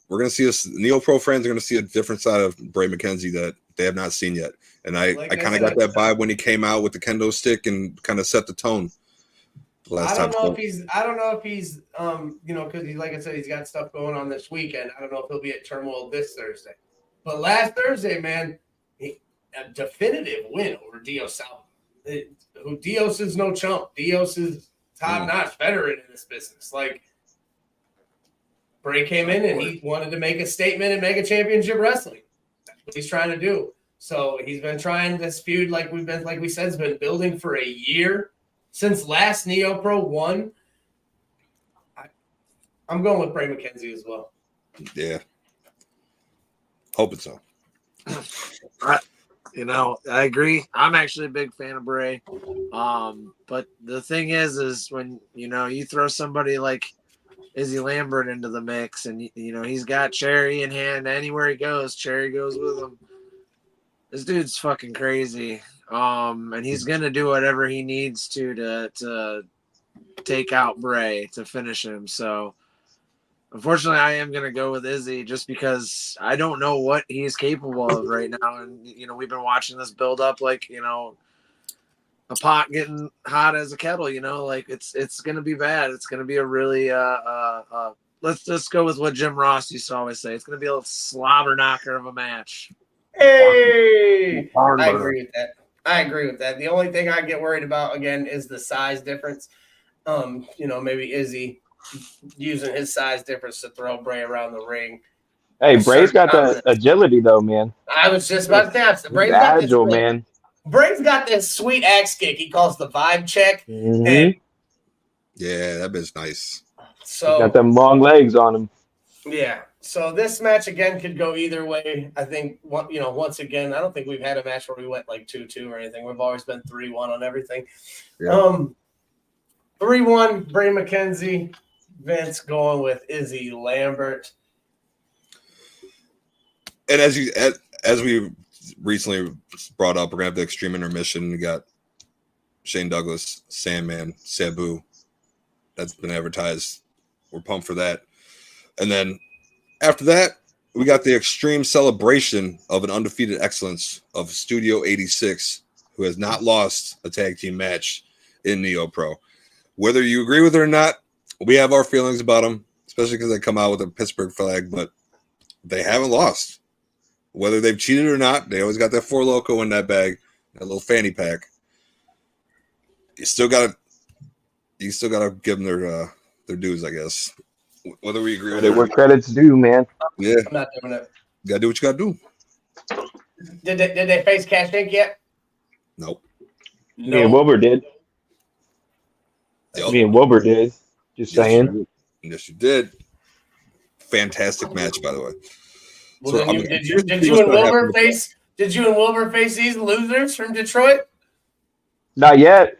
We're going to see us. NeoPro fans are going to see a different side of Bray McKenzie that they have not seen yet. And I kind of got that vibe when he came out with the kendo stick and kind of set the tone. I don't know if he's, because he, like I said, he's got stuff going on this weekend. I don't know if he'll be at Turmoil this Thursday. But last Thursday, man, a definitive win over Dio South. Dios is no chump. Dios is top-notch veteran in this business. Like, Bray came in and he wanted to make a statement and make a championship wrestling. That's what he's trying to do. So he's been trying this feud, like we said, has been building for a year since last NeoPro won. I'm going with Bray McKenzie as well. Yeah. Hoping so. I agree. I'm actually a big fan of Bray. But the thing is when, you throw somebody like Izzy Lambert into the mix and, he's got Cherry in hand. Anywhere he goes, Cherry goes with him. This dude's fucking crazy. And he's going to do whatever he needs to take out Bray to finish him. So, unfortunately, I am going to go with Izzy just because I don't know what he's capable of right now. And, we've been watching this build up like, a pot getting hot as a kettle, like it's going to be bad. It's going to be a really, let's just go with what Jim Ross used to always say. It's going to be a slobber knocker of a match. Hey, I agree with that. The only thing I get worried about, again, is the size difference. Maybe Izzy using his size difference to throw Bray around the ring. Hey, Bray's got the agility, though, man. I was just about to say, Bray's agile, man. Bray's got this sweet axe kick he calls the vibe check. Mm-hmm. And yeah, that bit's nice. So he's got them long legs on him. Yeah. So this match again could go either way. I think once again, I don't think we've had a match where we went like 2-2 or anything. We've always been 3-1 on everything. Yeah. 3-1 Bray McKenzie. Vince going with Izzy Lambert. And as we recently brought up, we're gonna have the Extreme Intermission. We got Shane Douglas, Sandman, Sabu. That's been advertised. We're pumped for that. And then after that, we got the Extreme Celebration of an Undefeated Excellence of Studio 86, who has not lost a tag team match in NeoPro. Whether you agree with it or not, we have our feelings about them, especially because they come out with a Pittsburgh flag, but they haven't lost. Whether they've cheated or not, they always got that Four Loko in that bag, that little fanny pack. You still gotta give them their dues, I guess. Whether we agree with it. Where credit's due, man. Yeah. I'm not doing it. You gotta do what you gotta do. Did they face Cash Inc. yet? Nope. Me and Wilbur did. Yep. Me and Wilbur did. Just saying. Yes, you did. Fantastic match, by the way. Well, so, did you and Wilbur face these losers from Detroit? Not yet.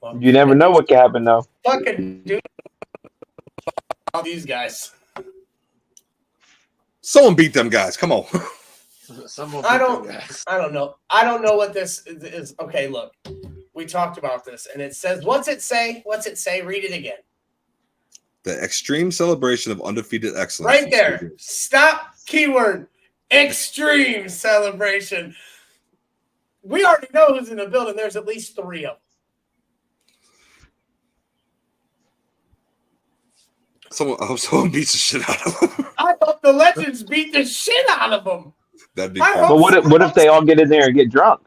Well, you never know what can happen, though. Fucking dude. All these guys. Someone beat them guys. Come on. I don't know. I don't know what this is. Okay, look. We talked about this, and it says, what's it say? What's it say? Read it again. The Extreme Celebration of Undefeated Excellence. Right there. Stop. Keyword. Extreme Celebration. We already know who's in the building. There's at least 3 of them. I hope someone beats the shit out of them. I hope the Legends beat the shit out of them. That'd be fun. But what if they all get in there and get drunk?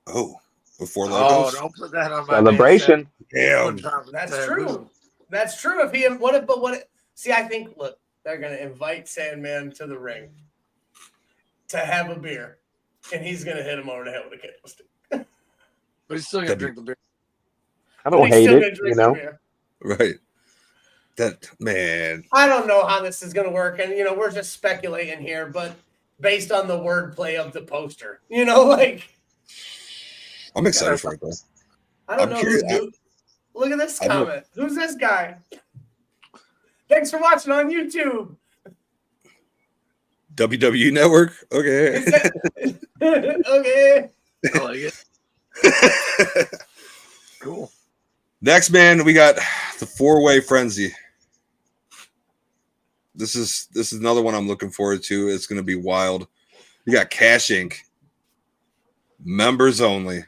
Oh, before Logos? Oh, don't put that on my celebration. Damn. That's true. That's true. See, I think, look, they're going to invite Sandman to the ring to have a beer, and he's going to hit him over the head with a candlestick. But he's still going to drink the beer. I don't hate it, Right. That, man. I don't know how this is going to work, and, we're just speculating here, but based on the wordplay of the poster, I'm excited for it, though. I don't know. Look at this comment. Who's this guy? Thanks for watching on YouTube. WWE Network? Okay. Okay. I like it. Cool. Next, man, we got the 4-Way Frenzy. This is another one I'm looking forward to. It's going to be wild. We got Cash Inc. Members only.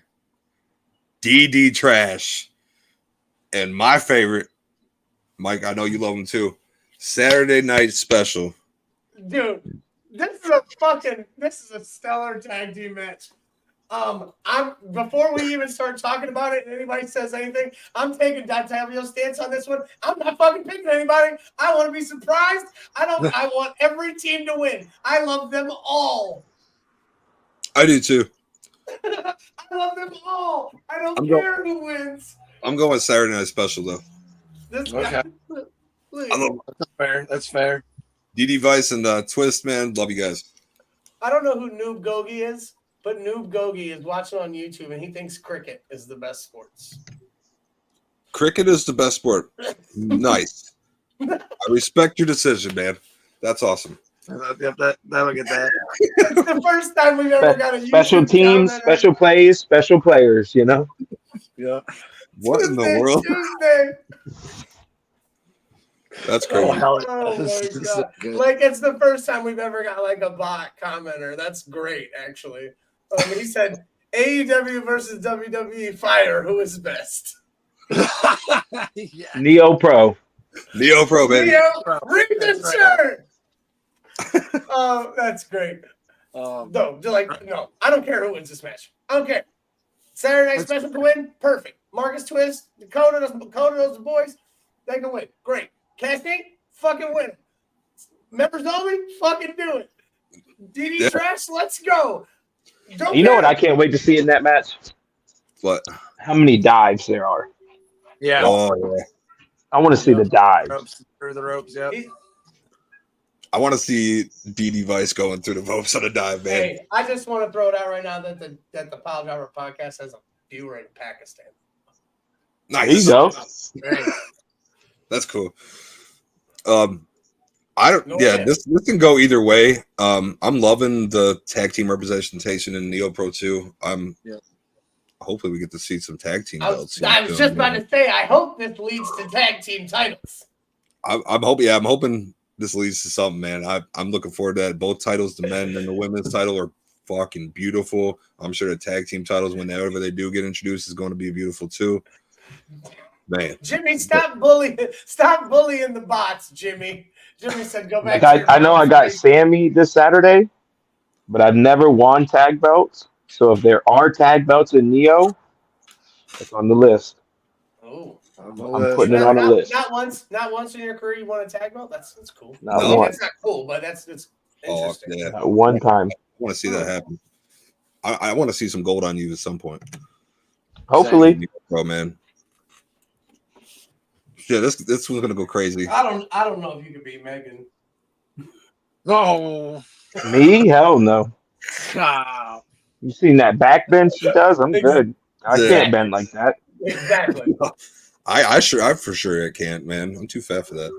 DD Trash. And my favorite, Mike, I know you love him too. Saturday Night Special. Dude, this is a stellar tag team match. I'm before we even start talking about it and anybody says anything, I'm taking Dontavio's stance on this one. I'm not fucking picking anybody. I want to be surprised. I want every team to win. I love them all. I do too. I love them all. I don't care who wins. I'm going Saturday Night Special though. This guy. That's fair. That's fair. DD Vice and Twist, man. Love you guys. I don't know who Noob Gogi is, but Noob Gogi is watching on YouTube and he thinks cricket is the best sports. Cricket is the best sport. Nice. I respect your decision, man. That's awesome. Yep, that'll get that. It's the first time we've ever got a special YouTube teams, commenter. special plays, special players. You know. Yeah. What in the world? Tuesday. That's crazy. Oh, hell yeah. Oh This my is God. good. Like it's the first time we've ever got like a bot commenter. That's great, actually. He said AEW versus WWE Fire. Who is best? Yeah. NeoPro. NeoPro, baby. Neo, read the That's shirt. Oh, that's great. Um, No, I don't care who wins this match. I don't care. Saturday Night Special can win. Perfect. Marcus Twist, Dakota knows the boys. They can win. Great. Casting, fucking win. Members only, fucking do it. DD Yeah. Trash, let's go. Don't You know care. what I can't wait to see in that match? What? How many dives there are. yeah. Oh, yeah. I want to see the dives. Ropes, through the ropes, yep. I want to see DD Vice going through the ropes on a dive, man. Hey, I just want to throw it out right now that the Piledriver Podcast has a viewer in Pakistan. Nice. There you go. Great. That's cool. I don't. No yeah, way. this can go either way. I'm loving the tag team representation in NeoPro 2. Yeah. Hopefully we get to see some tag team I belts. was just about to say, I hope this leads to tag team titles. I'm hoping. Yeah, I'm hoping this leads to something, man. I'm looking forward to that. Both titles, the men and the women's title, are fucking beautiful. I'm sure the tag team titles, whenever they do get introduced, is going to be beautiful too. Man, Jimmy, stop bullying the bots, Jimmy. Jimmy said, "Go back." Like I know I got Sammy this Saturday, but I've never won tag belts. So if there are tag belts in Neo, it's on the list. Oh, I'm putting it on the list. Not once in your career you won a tag belt. That's cool. Not No. once. That's not cool, but it's interesting. yeah. Not one time. I want to see that happen. I want to see some gold on you at some point. Hopefully. Bro, man. Yeah, this one's gonna go crazy. I don't know if you could beat Megan. No. Me? Hell no. Ah. You seen that back bend she does? I'm good. I Yeah. can't bend like that. Exactly. I for sure can't, man. I'm too fat for that.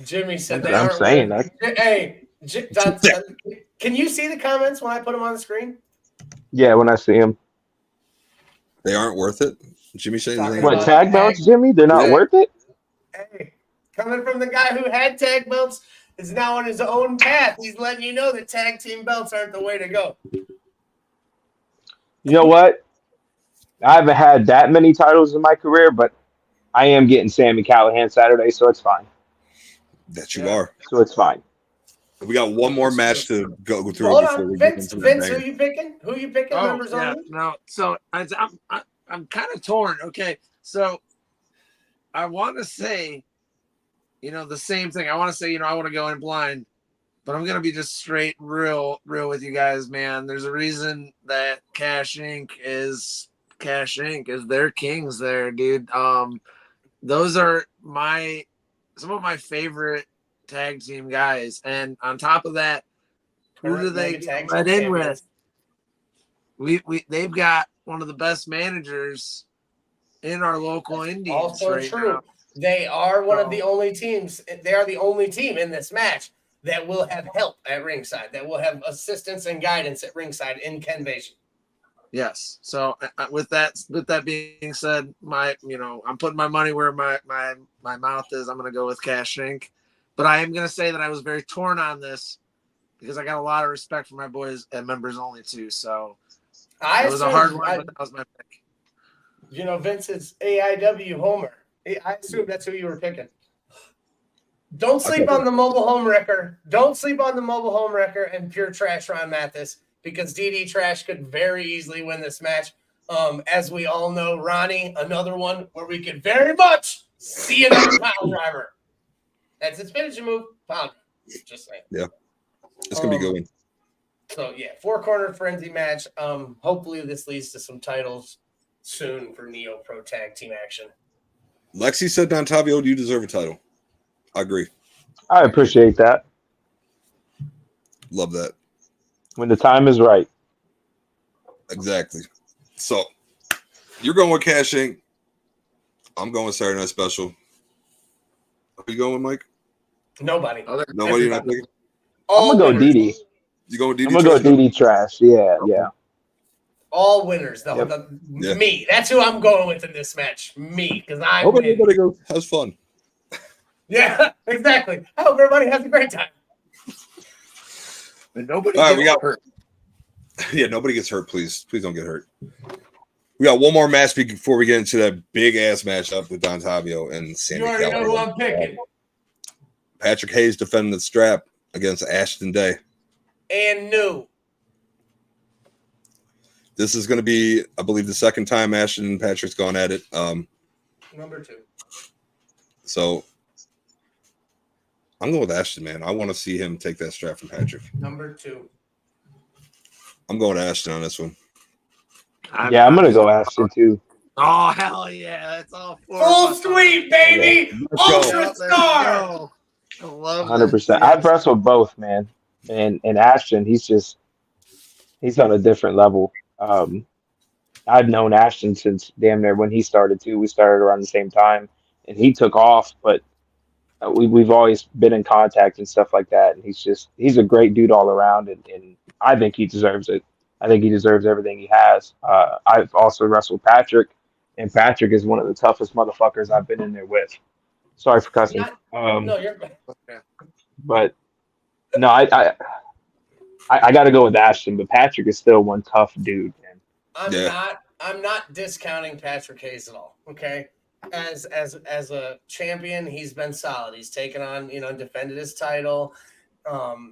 Jimmy said That's they what I'm aren't saying. winning. Hey, can you see the comments when I put them on the screen? Yeah, when I see him. They aren't worth it. Jimmy saying Talking anything What, about tag belts, Jimmy? They're not Yeah. worth it? Hey, coming from the guy who had tag belts is now on his own path. He's letting you know that tag team belts aren't the way to go. You know what? I haven't had that many titles in my career, but I am getting Sami Callihan Saturday, so it's fine. that you are. So it's fine. We got one more match to go through Hold before on, we get Vince. into the Vince, banger. who you picking? Who you picking? Oh, Members yeah, only. no. So I'm kind of torn. Okay, so I want to say, the same thing. I want to say, I want to go in blind, but I'm gonna be just straight, real with you guys, man. There's a reason that Cash Inc. is their kings there, dude. Those are some of my favorite tag team guys, and on top of that, who do they Tag let team in with? They've got one of the best managers in our local indies Also right true. now. They are one of the only teams. They are the only team in this match that will have help at ringside, that will have assistance and guidance at ringside in Kenvasion. Yes. So with that being said, I'm putting my money where my mouth is. I'm going to go with Cash Inc. But I am going to say that I was very torn on this because I got a lot of respect for my boys and members only too. So it was a hard one, but that was my pick. Vince is AIW Homer. I assume that's who you were picking. Don't sleep on the mobile home wrecker. Don't sleep on the mobile home wrecker and pure trash Ron Mathis. because DD Trash could very easily win this match. As we all know, Ronnie, another one where we could very much see another pile driver. That's his finishing move. Pile driver. Just saying. Yeah. It's going to be a good one. So, yeah, 4-corner frenzy match. Hopefully this leads to some titles soon for NeoPro tag team action. Lexi said, Dontavio, you deserve a title. I agree. I appreciate that. Love that. When the time is right. Exactly. So, you're going with Cash Inc. I'm going with Saturday Night Special. Are you going with Mike? Nobody. Nobody you're not thinking? I'm going to go DD. You going with DD? I'm going to go DD Trash. Yeah, yeah. All winners. Yep. Me. That's who I'm going with in this match. Me. Because I hope win. everybody goes, has fun. Yeah, exactly. I hope everybody has a great time. And nobody All right, gets hurt. Yeah, nobody gets hurt, please. Please don't get hurt. We got one more match before we get into that big-ass matchup with Dontavio and Sami You already Callihan. know who I'm picking. Patrick Hayes defending the strap against Ashton Day. And new. This is going to be, I believe, the second time Ashton and Patrick's gone at it. Number 2. So I'm going with Ashton, man. I want to see him take that strap from Patrick. Number 2. I'm going to Ashton on this one. I'm going to go Ashton, too. Oh, hell yeah. That's all four. Full sweep, baby. Yeah. Ultra Star. I love 100%. that. I've wrestled both, man. And Ashton, he's on a different level. I've known Ashton since damn near when he started, too. We started around the same time. And he took off, but we've always been in contact and stuff like that. And he's a great dude all around. And I think he deserves it. I think he deserves everything he has. I've also wrestled Patrick, and Patrick is one of the toughest motherfuckers I've been in there with. Sorry for cussing. No, you're But no, I got to go with Ashton, but Patrick is still one tough dude, man. I'm not discounting Patrick Hayes at all. Okay. As a champion, he's been solid. He's taken on, defended his title.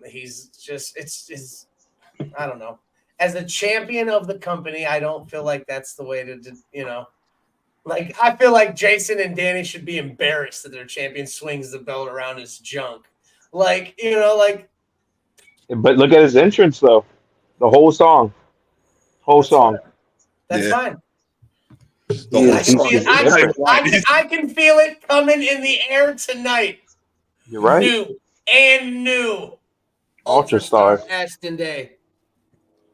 He's just it's I don't know. As a champion of the company, I don't feel like that's the way to, like, I feel like Jason and Danny should be embarrassed that their champion swings the belt around his junk. Like, But look at his entrance, though. The whole song. That's fine. The I can feel it coming in the air tonight. You're right. New. Ultra Star. Ashton Day.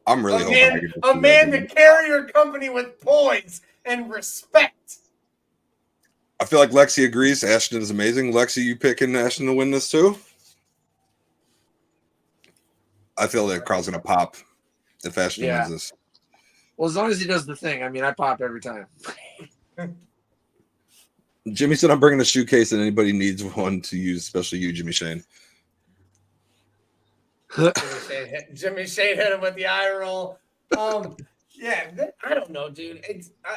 I'm really hoping I can a man to carry your company with poise and respect. I feel like Lexi agrees. Ashton is amazing. Lexi, you picking Ashton to win this too? I feel that crowd's gonna pop if Ashton wins this. Well, as long as he does the thing. I mean, I pop every time. Jimmy said I'm bringing a shoe case and anybody needs one to use, especially you, Jimmy Shane. Jimmy Shane hit him with the eye roll. Yeah, I don't know, dude.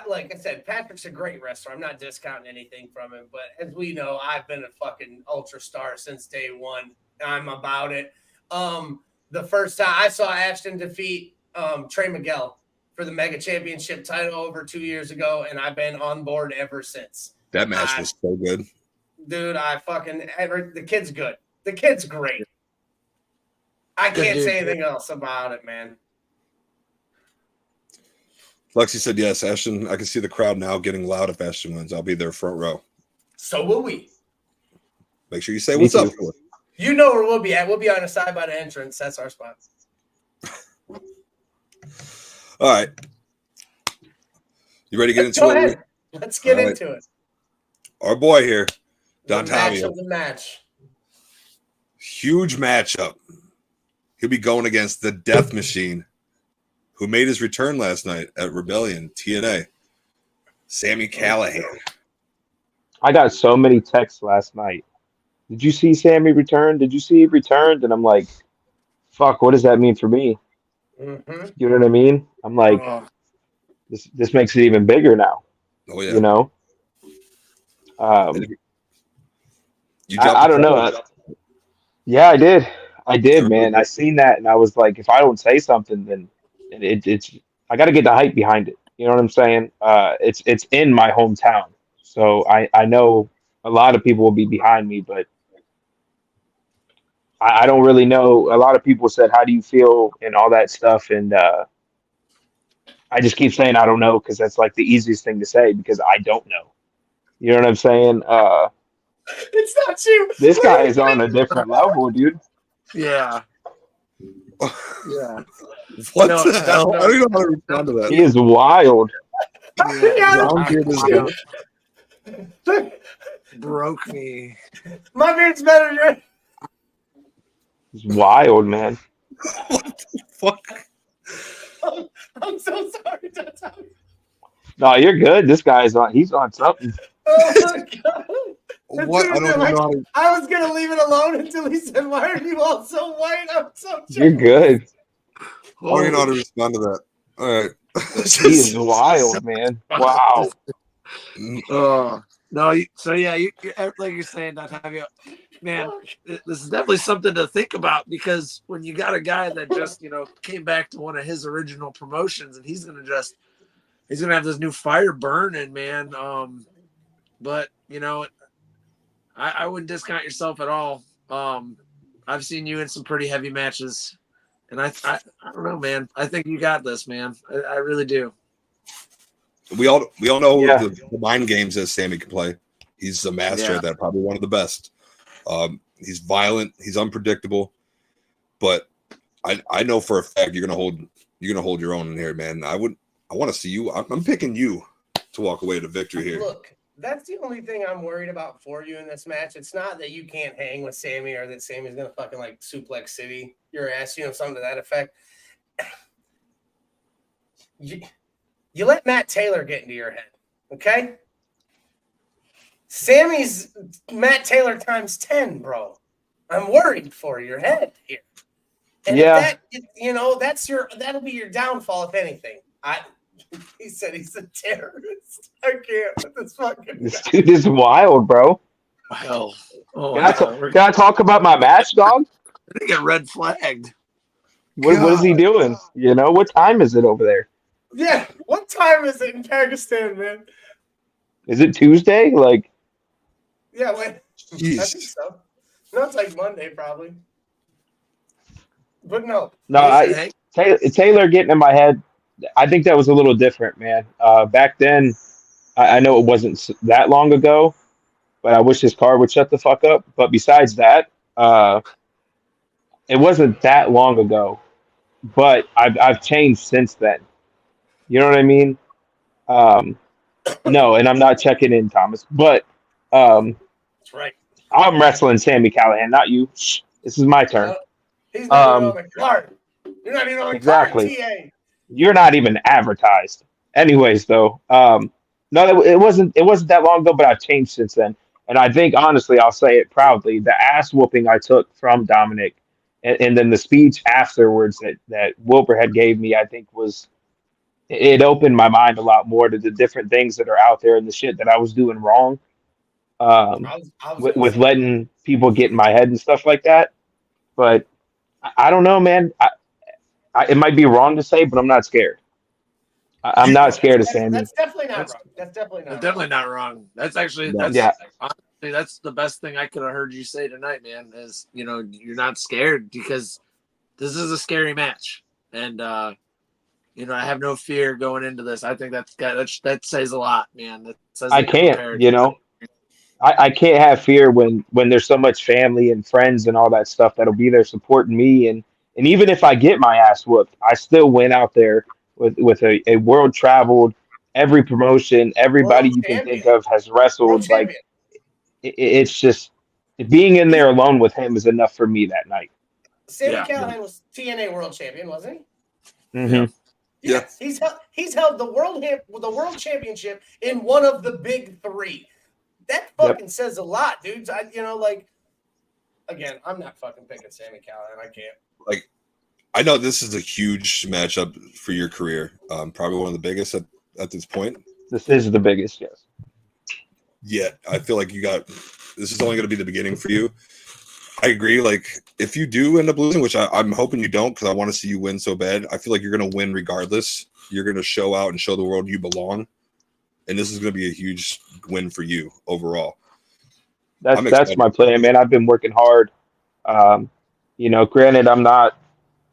Like I said, Patrick's a great wrestler. I'm not discounting anything from him, but as we know, I've been a fucking Ultra Star since day one. I'm about it. The first time I saw Ashton defeat Trey Miguel for the Mega Championship title over 2 years ago, and I've been on board ever since. That match was so good. Dude, the kid's good. The kid's great. I can't say anything else about it, man. Lexi said yes. Ashton, I can see the crowd now getting loud if Ashton wins. I'll be there front row. So will we. Make sure you say what's up. You know where we'll be at. We'll be on the side by the entrance. That's our spot. All right. You ready to get into Go it? ahead. Let's get into it. Our boy here, The match Dontavio. of the match. Huge matchup. He'll be going against the Death Machine, who made his return last night at Rebellion, TNA. Sami Callihan. I got so many texts last night. Did you see Sami return? Did you see he returned? And I'm like, fuck, what does that mean for me? Mm-hmm. You know what I mean? I'm like, this makes it even bigger now. Oh, yeah. You know? You I don't know. Yeah, I did. I did, man. I seen that, and I was like, if I don't say something, then it's I got to get the hype behind it. You know what I'm saying? It's in my hometown, so I know a lot of people will be behind me, but I don't really know. A lot of people said, "How do you feel?" and all that stuff, and I just keep saying I don't know because that's like the easiest thing to say because I don't know. You know what I'm saying? It's not you. This guy is on a different level, dude. Yeah. Yeah. What No, the hell? no. I don't even know how to respond to that. He is wild. Brown beard is good. Broke me. My beard's better. Than He's wild, man. What the fuck? I'm so sorry. Dontavio. No, you're good. This guy's on. He's on something. Oh my god. What? I don't even know how to. I was gonna leave it alone until he said, "Why are you all so white?" I'm so You're good. I don't even know how to respond to that. All right. He is wild, man. Wow. So yeah, you like you're saying, Dontavio, man, this is definitely something to think about because when you got a guy that just came back to one of his original promotions and he's gonna have this new fire burning, man. But I wouldn't discount yourself at all. I've seen you in some pretty heavy matches, and I don't know, man. I think you got this, man. I really do. We all know Yeah. the mind games that Sami can play. He's a master at that, probably one of the best. He's violent, he's unpredictable, but I know for a fact you're gonna hold your own in here, man. I want to see you. I'm picking you to walk away to victory here. Look, that's the only thing I'm worried about for you in this match. It's not that you can't hang with Sami or that Sami's gonna fucking like suplex city your ass, something to that effect. You let Matt Taylor get into your head, okay? Sami's Matt Taylor times 10, bro. I'm worried for your head here. And Yeah. that'll be your downfall, if anything. He said he's a terrorist. I can't with this fucking This guy. dude is wild, bro. Well, Can I talk about my match, dog? I think get red flagged. What is he doing? What time is it over there? Yeah, what time is it in Pakistan, man? Is it Tuesday? Like, Yeah, wait. I think Jeez. so. No, it's like Monday, probably. But no. no, Taylor getting in my head. I think that was a little different, man. Back then, I know it wasn't that long ago, but I wish his car would shut the fuck up. But besides that, it wasn't that long ago. But I've changed since then. You know what I mean? No, and I'm not checking in, Thomas. But That's right. I'm wrestling Sami Callihan, not you. Shh, this is my turn. He's not even on the card. You're not even on the Exactly. card, TA. You're not even advertised. Anyways, though, no, it wasn't that long ago, but I've changed since then. And I think, honestly, I'll say it proudly, the ass whooping I took from Dominic and then the speech afterwards that Wilbur had gave me, I think it opened my mind a lot more to the different things that are out there and the shit that I was doing wrong. With letting people get in my head and stuff like that. But I don't know, man. It might be wrong to say, but I'm not scared. I'm not scared of Sami. That's definitely not wrong. That's definitely Not wrong. That's actually honestly, that's the best thing I could have heard you say tonight, man. Is you're not scared because this is a scary match, and I have no fear going into this. I think that says a lot, man. That says I can't, I can't have fear when there's so much family and friends and all that stuff that'll be there supporting me. And even if I get my ass whooped, I still went out there with a world traveled, every promotion, everybody you can think of has wrestled. Like it's just being in there alone with him is enough for me that night. Sami Callihan was TNA world champion, wasn't he? Mm-hmm. Yeah. He's held the world championship in one of the big three. That fucking says a lot, dudes. Again, I'm not fucking picking Sami Callihan. I can't. I know this is a huge matchup for your career. Probably one of the biggest at this point. This is the biggest, yes. Yeah, I feel like this is only going to be the beginning for you. I agree. Like, if you do end up losing, which I'm hoping you don't, because I want to see you win so bad, I feel like you're going to win regardless. You're going to show out and show the world you belong. And this is going to be a huge win for you overall. That's my plan, man. I've been working hard. Granted, I'm not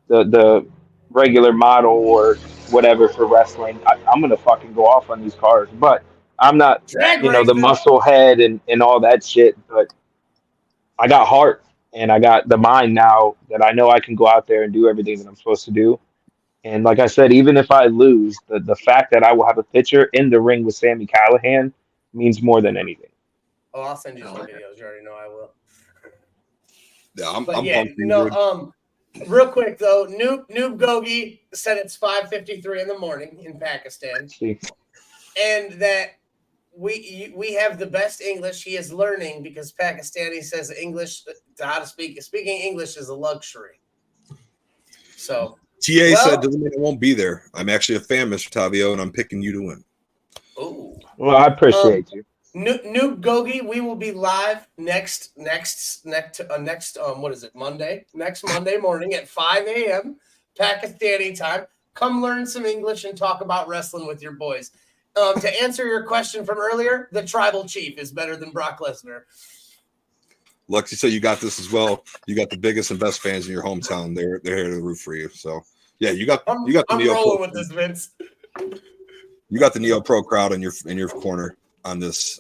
the regular model or whatever for wrestling. I'm going to fucking go off on these cars. But I'm not, Drag the racing. muscle head and all that shit. But I got heart and I got the mind now that I know I can go out there and do everything that I'm supposed to do. And like I said, even if I lose, the fact that I will have a picture in the ring with Sami Callihan means more than anything. Oh, I'll send you some videos. You already know I will. Yeah, I'm pumped. Real quick though, Noob Gogi said it's 5:53 in the morning in Pakistan, and that we have the best English. He is learning because Pakistani says English, how to speak. Speaking English is a luxury. So TA said doesn't mean I won't be there. I'm actually a fan, Mr. Tavio, and I'm picking you to win. Oh, well, I appreciate you. Noob Gogi, we will be live next what is it, Monday? Next Monday morning at 5 a.m. Pakistani time. Come learn some English and talk about wrestling with your boys. To answer your question from earlier, the tribal chief is better than Brock Lesnar. Lexi said you got this as well. You got the biggest and best fans in your hometown. They're here to root for you. So yeah, you got the I'm Neo rolling Pro. with this, Vince. You got the Neo Pro crowd in your corner on this.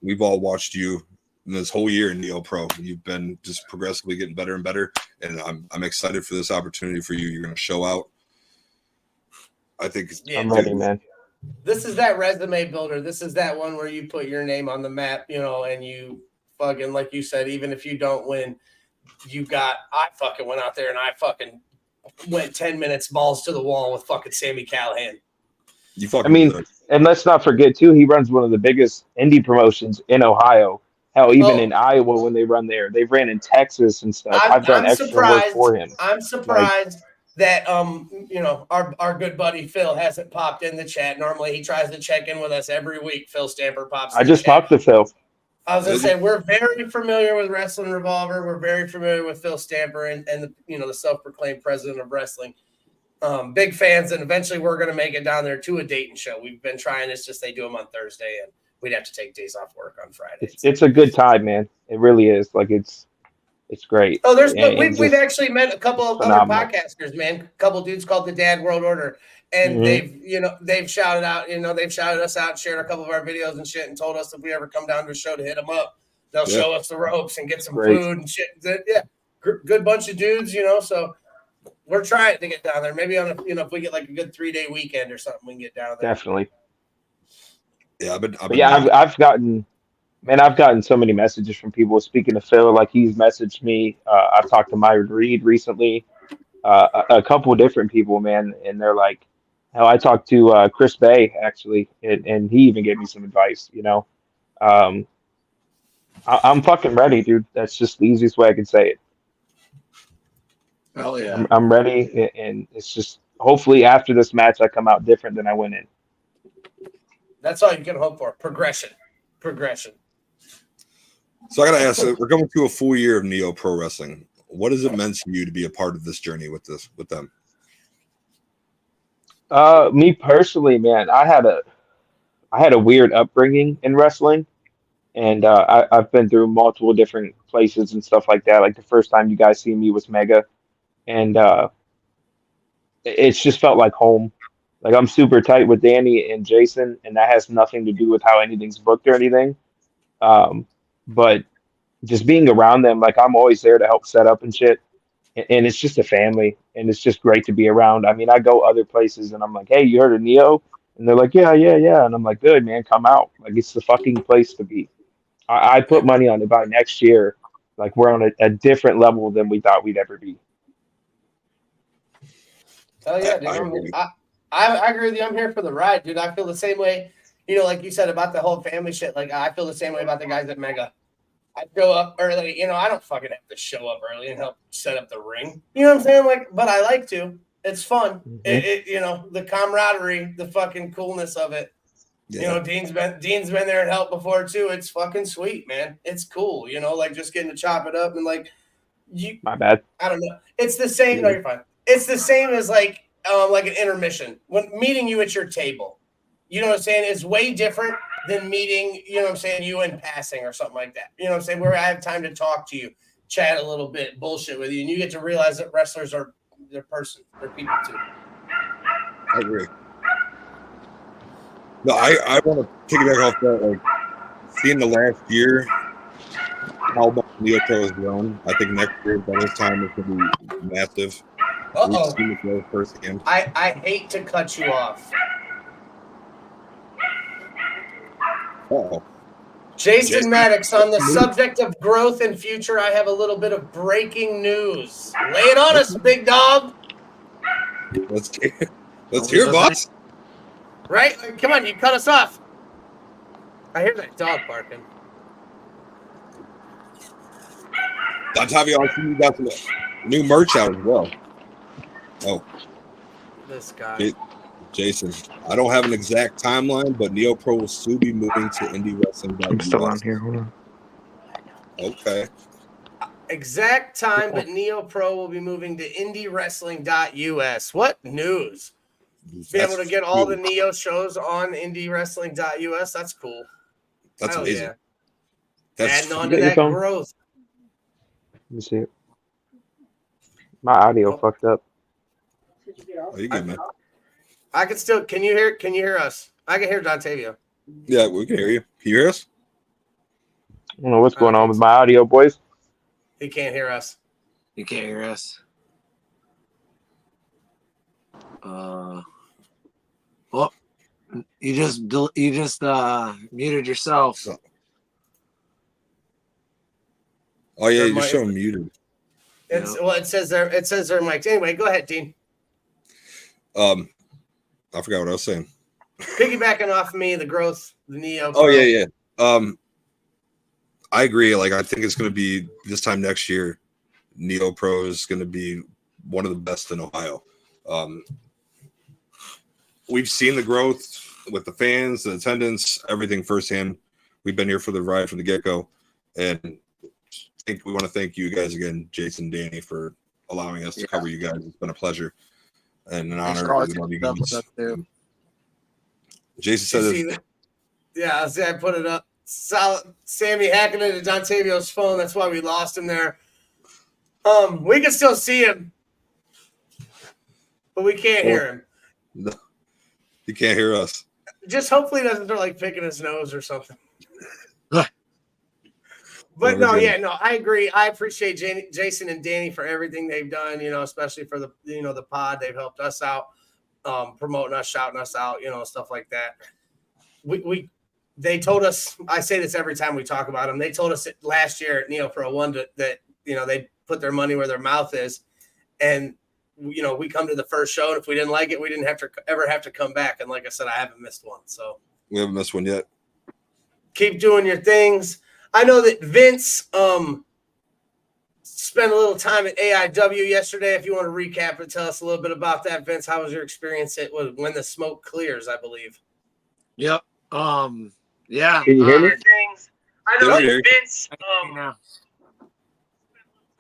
We've all watched you in this whole year in Neo Pro. You've been just progressively getting better and better, and I'm excited for this opportunity for you. You're going to show out. I think I'm ready, man. This is that resume builder. This is that one where you put your name on the map, and you fucking, like you said, even if you don't win, I fucking went out there and I fucking went 10 minutes balls to the wall with fucking Sami Callihan. And let's not forget too, he runs one of the biggest indie promotions in Ohio. Hell, even in Iowa when they run there, they've ran in Texas and stuff. I've done extra work for him. I'm surprised that our good buddy Phil hasn't popped in the chat. Normally he tries to check in with us every week. Phil Stamper pops in I just talked to Phil. I was gonna say we're very familiar with Wrestling Revolver. We're very familiar with Phil Stamper and the self-proclaimed president of wrestling. Big fans, and eventually we're gonna make it down there to a Dayton show. We've been trying. It's just they do them on Thursday, and we'd have to take days off work on Friday. It's a good time, man. It really is. Like it's great. Oh, we've actually met a couple of other podcasters, man. A couple of dudes called the Dad World Order, and they've shouted out, they've shouted us out, shared a couple of our videos and shit, and told us if we ever come down to a show to hit them up, they'll show us the ropes and get some food and shit. Yeah, good bunch of dudes, so we're trying to get down there. Maybe on if we get like a good 3-day weekend or something, we can get down there. Definitely. Yeah, I've gotten so many messages from people. Speaking of Phil, like he's messaged me. I've talked to Myron Reed recently, a couple of different people, man, and they're like, hell, I talked to Chris Bay actually, and he even gave me some advice. I'm fucking ready, dude. That's just the easiest way I can say it. Hell yeah, I'm ready, and it's just hopefully after this match I come out different than I went in. That's all you can hope for. Progression. So I got to ask, we're going to a full year of Neo Pro Wrestling. What has it meant to you to be a part of this journey with them? Me personally, man, I had a weird upbringing in wrestling, and I've been through multiple different places and stuff like that. Like the first time you guys see me was Mega, and it's just felt like home. Like I'm super tight with Danny and Jason, and that has nothing to do with how anything's booked or anything. But just being around them, like I'm always there to help set up and shit. And it's just a family, and it's just great to be around. I mean, I go other places and I'm like, hey, you heard of Neo? And they're like, yeah. And I'm like, good, man, come out. Like, it's the fucking place to be. I put money on it by next year. Like, we're on a different level than we thought we'd ever be. Oh, yeah, dude. I agree with you. I'm here for the ride, dude. I feel the same way, like you said about the whole family shit. Like, I feel the same way about the guys at Mega. I show up early, I don't fucking have to show up early and help set up the ring. You know what I'm saying? Like, but I like to. It's fun. Mm-hmm. The camaraderie, the fucking coolness of it. Yeah. Dean's been there and helped before too. It's fucking sweet, man. It's cool, like just getting to chop it up and like My bad. I don't know. It's the same. No, you're fine. It's the same as like an intermission when meeting you at your table. You know what I'm saying? It's way different than meeting, you know what I'm saying, you in passing or something like that. You know what I'm saying? Where I have time to talk to you, chat a little bit, bullshit with you, and you get to realize that wrestlers are they're people too. I agree. No, I want to piggyback off that. Like seeing the last year how much NeoPro has grown. I think next year by this time it's going to be massive. Uh-oh. We've seen it grow firsthand. I hate to cut you off. Uh-oh. Jason Maddox, on the subject of growth and future, I have a little bit of breaking news. Lay it on us, big dog. Let's hear, boss. Right? Come on, you cut us off. I hear that dog barking. Dontavio, I see you got some new merch out as well. Oh, this guy. Jason, I don't have an exact timeline, but NeoPro will soon be moving to indie wrestling. I'm still on here. Hold on. Okay. Exact time, but NeoPro will be moving to indiewrestling.us. What news? Be able to get all the Neo shows on indiewrestling.us. That's cool. That's amazing. Yeah. That's adding on to that growth. Let me see it. My audio fucked up. Oh, you good, man? I can still. Can you hear us? I can hear Dontavio. Yeah, we can hear you. Can you hear us? I don't know what's going on with my audio, boys. He can't hear us. You can't hear us. Well, you just muted yourself. Oh yeah, you're showing muted. It says there. It says there, Mike. Anyway, go ahead, Dean. I forgot what I was saying. Piggybacking off me, the growth, the Neo. Oh yeah. I agree. Like I think it's going to be this time next year. NeoPro is going to be one of the best in Ohio. We've seen the growth with the fans, the attendance, everything firsthand. We've been here for the ride from the get-go, and I think we want to thank you guys again, Jason, Danny, for allowing us to cover you guys. It's been a pleasure and an honor. We love you guys. Jason said, "Yeah, I put it up. Solid. Sami hacking into Dontavio's phone. That's why we lost him there. We can still see him, but we can't hear him. No, you can't hear us. Just hopefully he doesn't start like picking his nose or something." But I agree. I appreciate Jason and Danny for everything they've done, especially for the pod. They've helped us out, promoting us, shouting us out, stuff like that. They told us, I say this every time we talk about them, they told us last year at NeoPro 1 that, they put their money where their mouth is. And, we come to the first show, and if we didn't like it, we didn't ever have to come back. And like I said, I haven't missed one. So we haven't missed one yet. Keep doing your things. I know that Vince spent a little time at AIW yesterday. If you want to recap it, tell us a little bit about that, Vince. How was your experience at When the Smoke Clears, I believe? Yep. Yeah. Can you hear me? I know that Vince.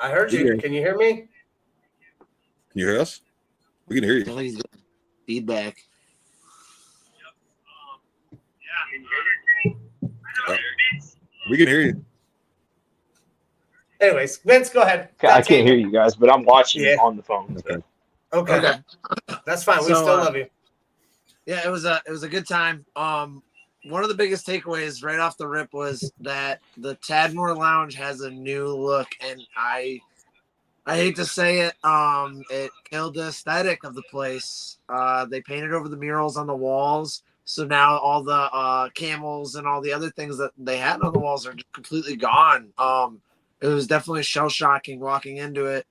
I heard you. Can you hear me? Can you hear us? We can hear you. Feedback. We can hear you. Anyways, Vince, go ahead. I can't hear you guys, but I'm watching on the phone. Okay. That's fine. We still love you. Yeah, it was a good time. One of the biggest takeaways right off the rip was that the Tadmore Lounge has a new look, and I hate to say it, it killed the aesthetic of the place. They painted over the murals on the walls, so now all the camels and all the other things that they had on the walls are just completely gone. It was definitely shell shocking walking into it.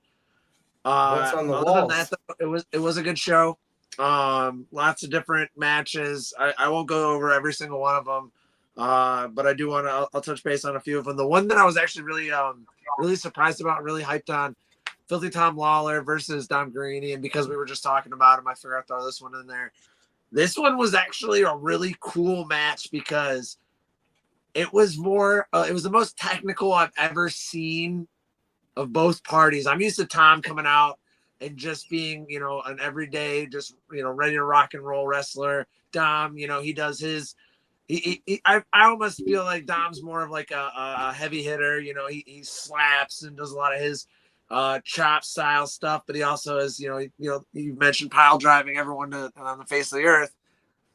What's on the walls? Other than that, though, it was a good show. Lots of different matches. I won't go over every single one of them, but I do want to. I'll touch base on a few of them. The one that I was actually really surprised about, really hyped on, Filthy Tom Lawler versus Dom Guarini, and because we were just talking about him, I figured I'd throw this one in there. This one was actually a really cool match because it was more. It was the most technical I've ever seen of both parties. I'm used to Tom coming out and just being, you know, an everyday, just, you know, ready to rock and roll wrestler. Dom, you know, he does his, I almost feel like Dom's more of like a heavy hitter. You know, he slaps and does a lot of his chop style stuff, but he also is, you mentioned pile driving everyone on the face of the earth.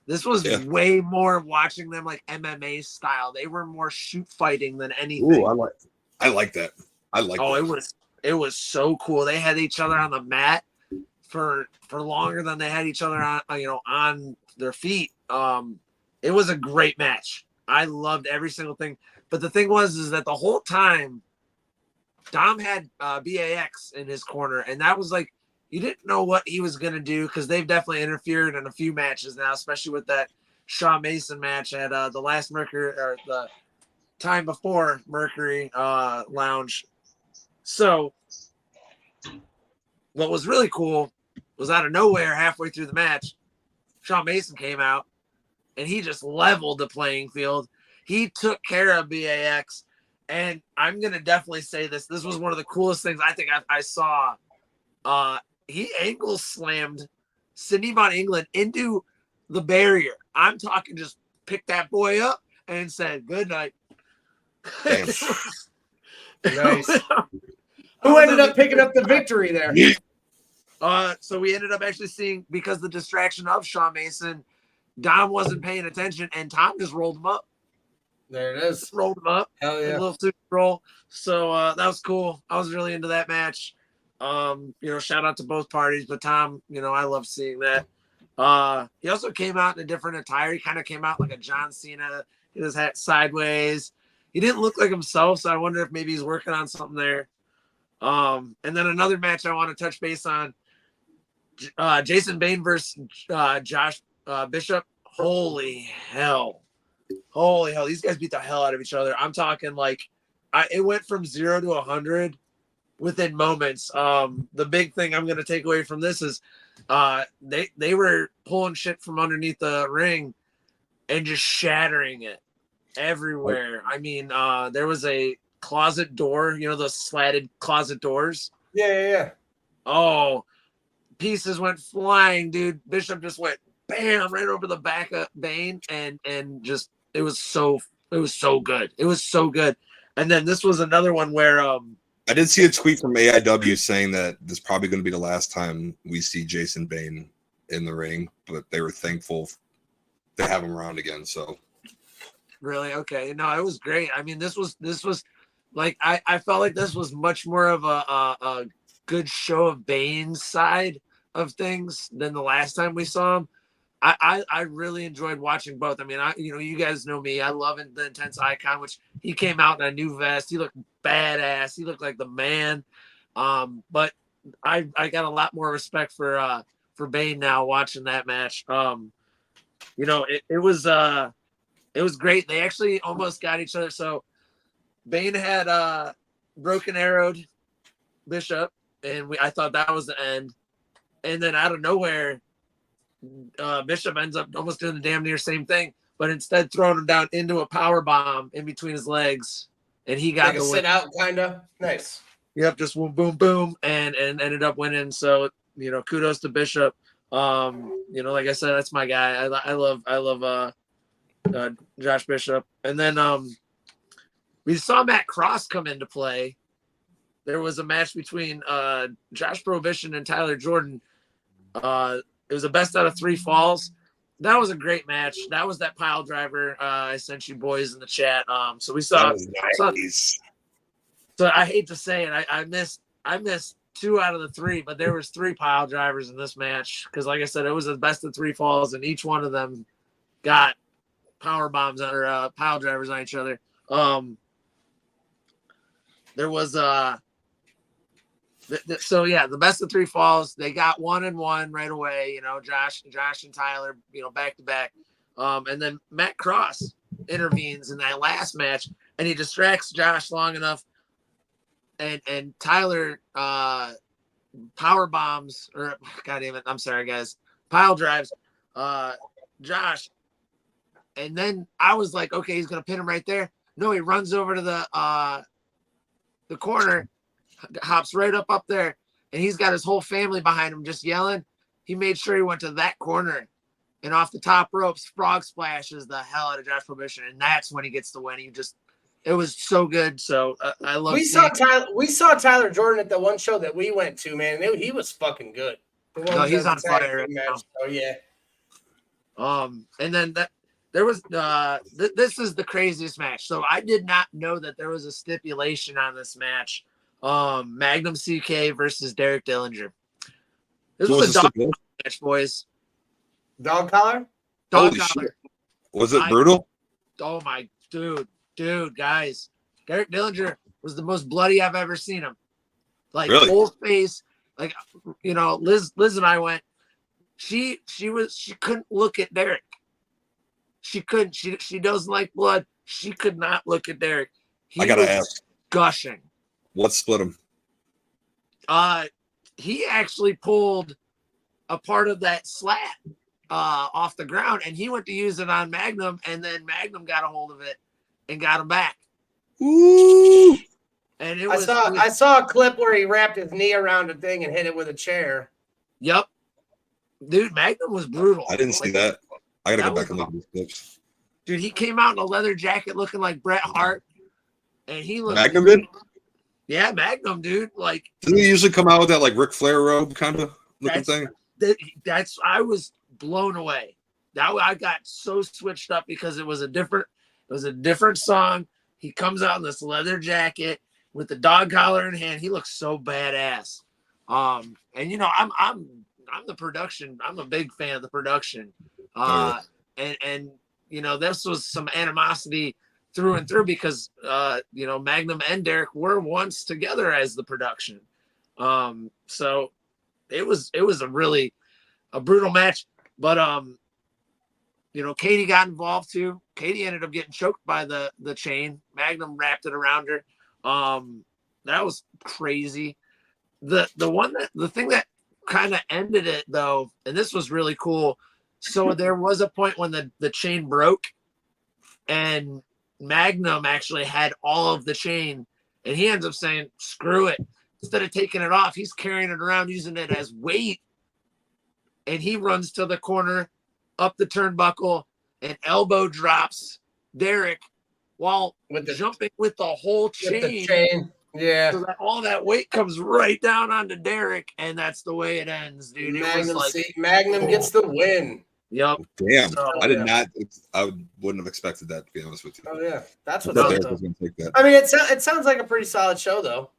This was way more watching them like MMA style. They were more shoot fighting than anything. Ooh, I like that. It was so cool. They had each other on the mat for longer than they had each other on, on their feet. It was a great match. I loved every single thing. But the thing is that the whole time, Dom had BAX in his corner, and that was like, you didn't know what he was going to do, because they've definitely interfered in a few matches now, especially with that Shaw Mason match at the last Mercury, or the time before Mercury Lounge. So what was really cool was, out of nowhere, halfway through the match, Shaw Mason came out, and he just leveled the playing field. He took care of BAX, and I'm going to definitely say this. This was one of the coolest things I think I saw. He angle slammed Sidney Von England into the barrier. I'm talking just picked that boy up and said, good night. Nice. Who ended up picking up the victory there? So we ended up actually seeing, because the distraction of Shaw Mason, Dom wasn't paying attention, and Tom just rolled him up. There it is. Rolled him up. Hell yeah. A little super roll. So that was cool. I was really into that match. Shout out to both parties, but Tom, I love seeing that. He also came out in a different attire. He kind of came out like a John Cena. He was hat sideways. He didn't look like himself, so I wonder if maybe he's working on something there. And then another match I want to touch base on, Jason Bane versus Josh Bishop. Holy hell. These guys beat the hell out of each other. I'm talking like it went from 0 to 100 within moments. The big thing I'm going to take away from this is they were pulling shit from underneath the ring and just shattering it everywhere. I mean, there was a closet door, those slatted closet doors. Yeah. Oh, pieces went flying, dude. Bishop just went bam right over the back of Bane, and just it was so good. It was so good. And then this was another one where I did see a tweet from AIW saying that this is probably going to be the last time we see Jason Bane in the ring, but they were thankful to have him around again. So really, okay, no, it was great. I mean, this was like I felt like this was much more of a good show of Bane's side of things than the last time we saw him. I really enjoyed watching both. I mean, you guys know me. I love the Intense Icon, which he came out in a new vest. He looked badass. He looked like the man. But I got a lot more respect for Bane now watching that match. It was great. They actually almost got each other. So Bane had broken arrowed Bishop, and I thought that was the end. And then out of nowhere, Bishop ends up almost doing the damn near same thing, but instead throwing him down into a power bomb in between his legs, and he got like a sit out, kind of nice. Yep, just boom, boom, boom, and ended up winning. So kudos to Bishop. Like I said, that's my guy. I love Josh Bishop. And then we saw Matt Cross come into play. There was a match between Josh Prohibition and Tyler Jordan. It was a best out of 3 falls. That was a great match. That was that pile driver. I sent you boys in the chat. So we saw. Nice. So I hate to say it, I missed 2 out of the 3, but there was 3 pile drivers in this match because, like I said, it was a best of 3 falls, and each one of them got power bombs or pile drivers on each other. There was the best of 3 falls. They got 1-1 right away. Josh and Tyler, back to back. And then Matt Cross intervenes in that last match, and he distracts Josh long enough. And Tyler power bombs, or God damn it, I'm sorry guys, pile drives Josh. And then I was like, okay, he's gonna pin him right there. No, he runs over to the corner, hops right up there, and he's got his whole family behind him just yelling. He made sure he went to that corner, and off the top ropes, frog splashes the hell out of Josh Prohibition, and that's when he gets the win. It was so good. So I love. We saw Tyler Jordan at the one show that we went to, man. He was fucking good. No, he's on fire right now. Oh yeah. And then there was this is the craziest match. So I did not know that there was a stipulation on this match. Magnum CK versus Derek Dillinger. This was a dog match, boys. Dog collar? Dog collar. Was it brutal? Oh my dude, guys. Derek Dillinger was the most bloody I've ever seen him. Like really? Whole face. Like, you know, Liz and I went. She couldn't look at Derek. She couldn't. She doesn't like blood. She could not look at Derek. I gotta ask. Gushing. What split him? He actually pulled a part of that slat off the ground, and he went to use it on Magnum, and then Magnum got a hold of it and got him back. Ooh! And I saw a clip where he wrapped his knee around a thing and hit it with a chair. Yep. Dude, Magnum was brutal. I didn't see that. I gotta go back and look at these clips. Dude, he came out in a leather jacket looking like Bret Hart, and he looked. Magnum did? Yeah, Magnum, dude. Like, didn't he usually come out with that like Ric Flair robe kind of looking thing? That's I was blown away. I got so switched up because it was a different song. He comes out in this leather jacket with the dog collar in hand. He looks so badass. And you know, I'm the production. I'm a big fan of the production. And you know, this was some animosity through and through because you know, Magnum and Derek were once together as the production. So it was a brutal match. But you know, Katie got involved too. Katie ended up getting choked by the chain. Magnum wrapped it around her. That was crazy. The thing that kind of ended it though, and this was really cool. So there was a point when the chain broke, and Magnum actually had all of the chain, and he ends up saying, "Screw it." Instead of taking it off, he's carrying it around, using it as weight, and he runs to the corner, up the turnbuckle, and elbow drops Derek while jumping with the whole chain. With the chain. Yeah. So that all that weight comes right down onto Derek, and that's the way it ends, dude. Magnum gets the win. Yep. Damn. So, I did not. I wouldn't have expected that, to be honest with you. Oh yeah, that's what. Derek was gonna take that. I mean, it sounds like a pretty solid show, though.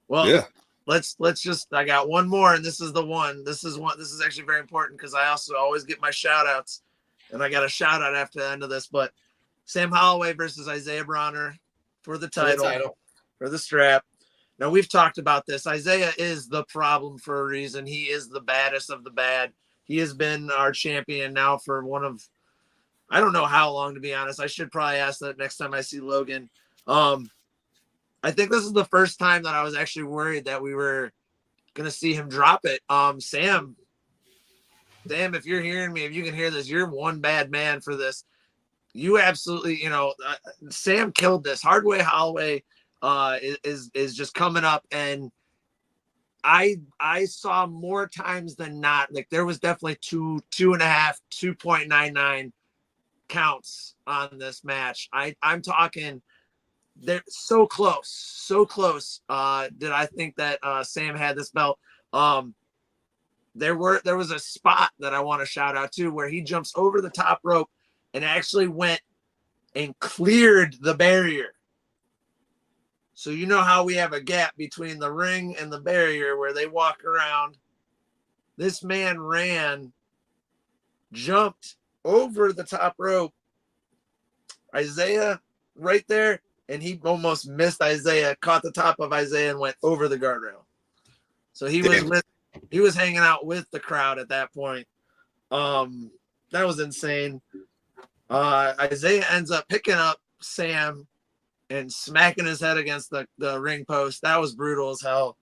Well, yeah. Let's just. I got one more, and this is the one. This is actually very important because I also always get my shout outs, and I got a shout out after the end of this. But Sam Holloway versus Isaiah Bronner for the title. For the strap. Now, we've talked about this. Isaiah is the problem for a reason. He is the baddest of the bad. He has been our champion now for I don't know how long, to be honest. I should probably ask that next time I see Logan. I think this is the first time that I was actually worried that we were going to see him drop it. Sam, if you're hearing me, if you can hear this, you're one bad man for this. You absolutely, you know, Sam killed this. Hardway Holloway is just coming up, and I saw more times than not, like there was definitely 2.5, 2.99 counts on this match. I'm talking, they're so close. Did I think that Sam had this belt? There was a spot that I want to shout out to where he jumps over the top rope and actually went and cleared the barrier. So you know how we have a gap between the ring and the barrier where they walk around. This man ran, jumped over the top rope. Isaiah right there, and he almost missed Isaiah, caught the top of Isaiah and went over the guardrail. So he was hanging out with the crowd at that point. That was insane. Isaiah ends up picking up Sam and smacking his head against the ring post. That was brutal as hell.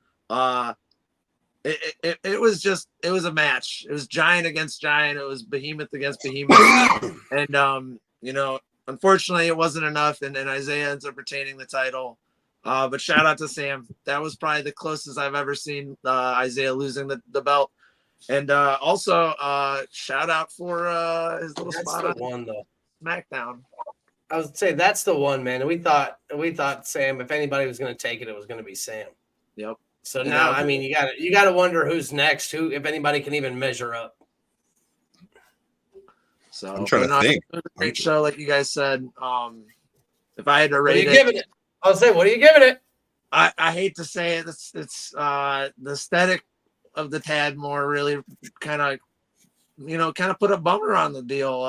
It was a match. It was giant against giant. It was behemoth against behemoth. And you know, unfortunately it wasn't enough, and Isaiah ends up retaining the title. But shout out to Sam. That was probably the closest I've ever seen Isaiah losing the belt. And also shout out for his little spot on one though. SmackDown. I was say that's the one, man. We thought Sam, if anybody was going to take it, it was going to be Sam. Yep. So now, I mean, you got to wonder who's next, who, if anybody can even measure up. So I'm trying to think. It was a great show, like you guys said. If I had to rate it, I'll say, what are you giving it? I hate to say it. It's the aesthetic of the Tadmore really kind of put a bummer on the deal.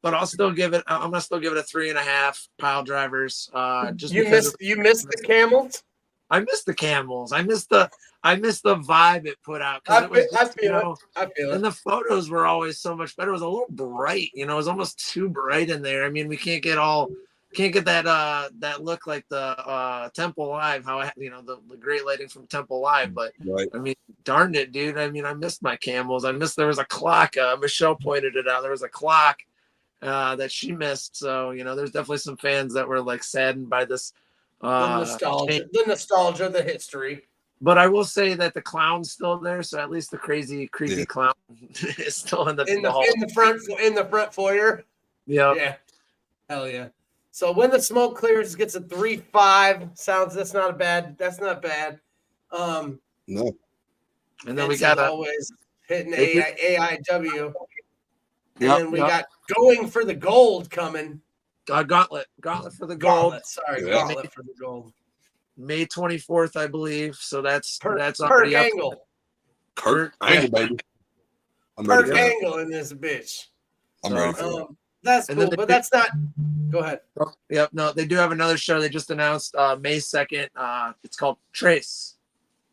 But I'll still give it. I'm gonna still give it a 3.5. Piledrivers. Just you missed the camels. I missed the camels. I missed the vibe it put out. I feel it. And the photos were always so much better. It was a little bright. It was almost too bright in there. I mean, we can't get that look like the Temple Live. How the great lighting from Temple Live. But right. I mean, darn it, dude. I mean, I missed my camels. There was a clock. Michelle pointed it out. There was a clock that she missed. So there's definitely some fans that were like saddened by this. The nostalgia, the history. But I will say that the clown's still there, so at least the crazy, creepy clown is still in the front foyer. Yeah. Hell yeah. So when the smoke clears, gets a 3.5. That's not bad. No. And then we got always hitting AIW. And then we got going for the gold coming. Gauntlet for the gold. Gauntlet for the gold. May 24th, I believe. So that's already up. Kurt Angle, baby. I'm Kurt Angle in this bitch. I'm ready for it. That's cool, but that's not. Go ahead. Yep. No, they do have another show they just announced May 2nd. It's called Trace,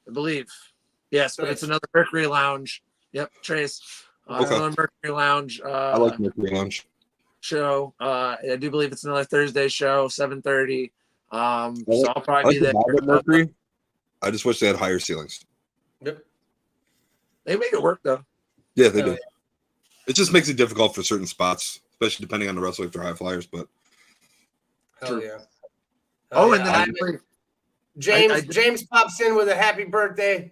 I believe. Yes, but it's another Mercury Lounge. Yep, Trace. Another Mercury Lounge. I like Mercury Lounge. Show. I do believe it's another Thursday show, 7:30. So I'll probably be there. Mercury. I just wish they had higher ceilings. Yep. They make it work though. Yeah, they do. It just makes it difficult for certain spots, especially depending on the wrestler if they're high flyers. But hell yeah. And then James pops in with a happy belated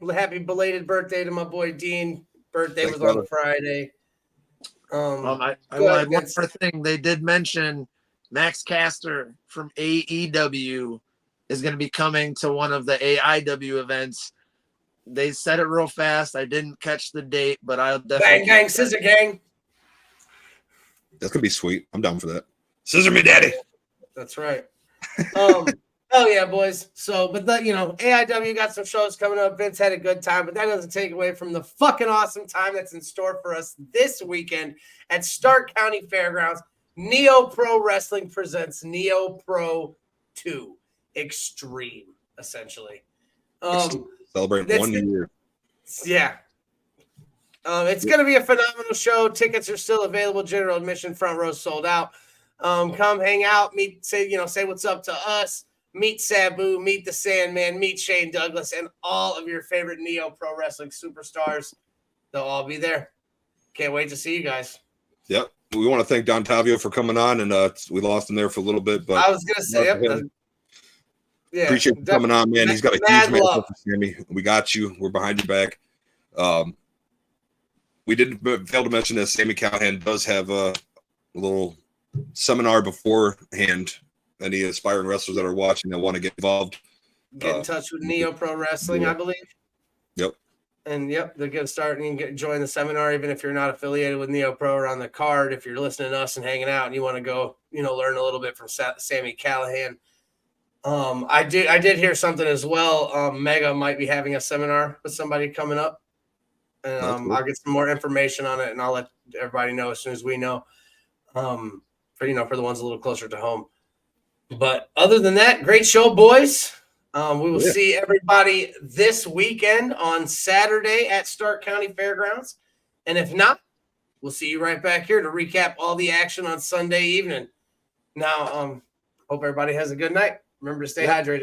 birthday to my boy Dean. Birthday was on Friday. I one more thing. They did mention Max Caster from AEW is going to be coming to one of the AIW events. They said it real fast. I didn't catch the date, but I'll definitely. Bang, gang, scissor gang. That's going to be sweet. I'm down for that. Scissor me, daddy. That's right. Oh yeah, boys. So, but AIW got some shows coming up. Vince had a good time, but that doesn't take away from the fucking awesome time that's in store for us this weekend at Stark County Fairgrounds. NeoPro Wrestling presents NeoPro 2 Extreme, essentially. Celebrating 1 year. Yeah. It's going to be a phenomenal show. Tickets are still available. General admission, front row sold out. Come hang out, say what's up to us. Meet Sabu, meet the Sandman, meet Shane Douglas, and all of your favorite Neo Pro Wrestling superstars. They'll all be there. Can't wait to see you guys. Yep. We want to thank Dontavio for coming on, and we lost him there for a little bit. But I was going to say, appreciate you coming on, man. He's got a huge man for Sammy. We got you. We're behind your back. We didn't fail to mention that Sami Callihan does have a little seminar beforehand. Any aspiring wrestlers that are watching that want to get involved, get in touch with Neo Pro Wrestling, I believe. Yep. And they're going to start and join the seminar, even if you're not affiliated with Neo Pro or on the card. If you're listening to us and hanging out, and you want to go, learn a little bit from Sami Callihan. I did hear something as well. Mega might be having a seminar with somebody coming up, and cool. I'll get some more information on it, and I'll let everybody know as soon as we know. For the ones a little closer to home. But other than that, great show, boys. We will see everybody this weekend on Saturday at Stark County Fairgrounds. And if not, we'll see you right back here to recap all the action on Sunday evening. Now, hope everybody has a good night. Remember to stay hydrated.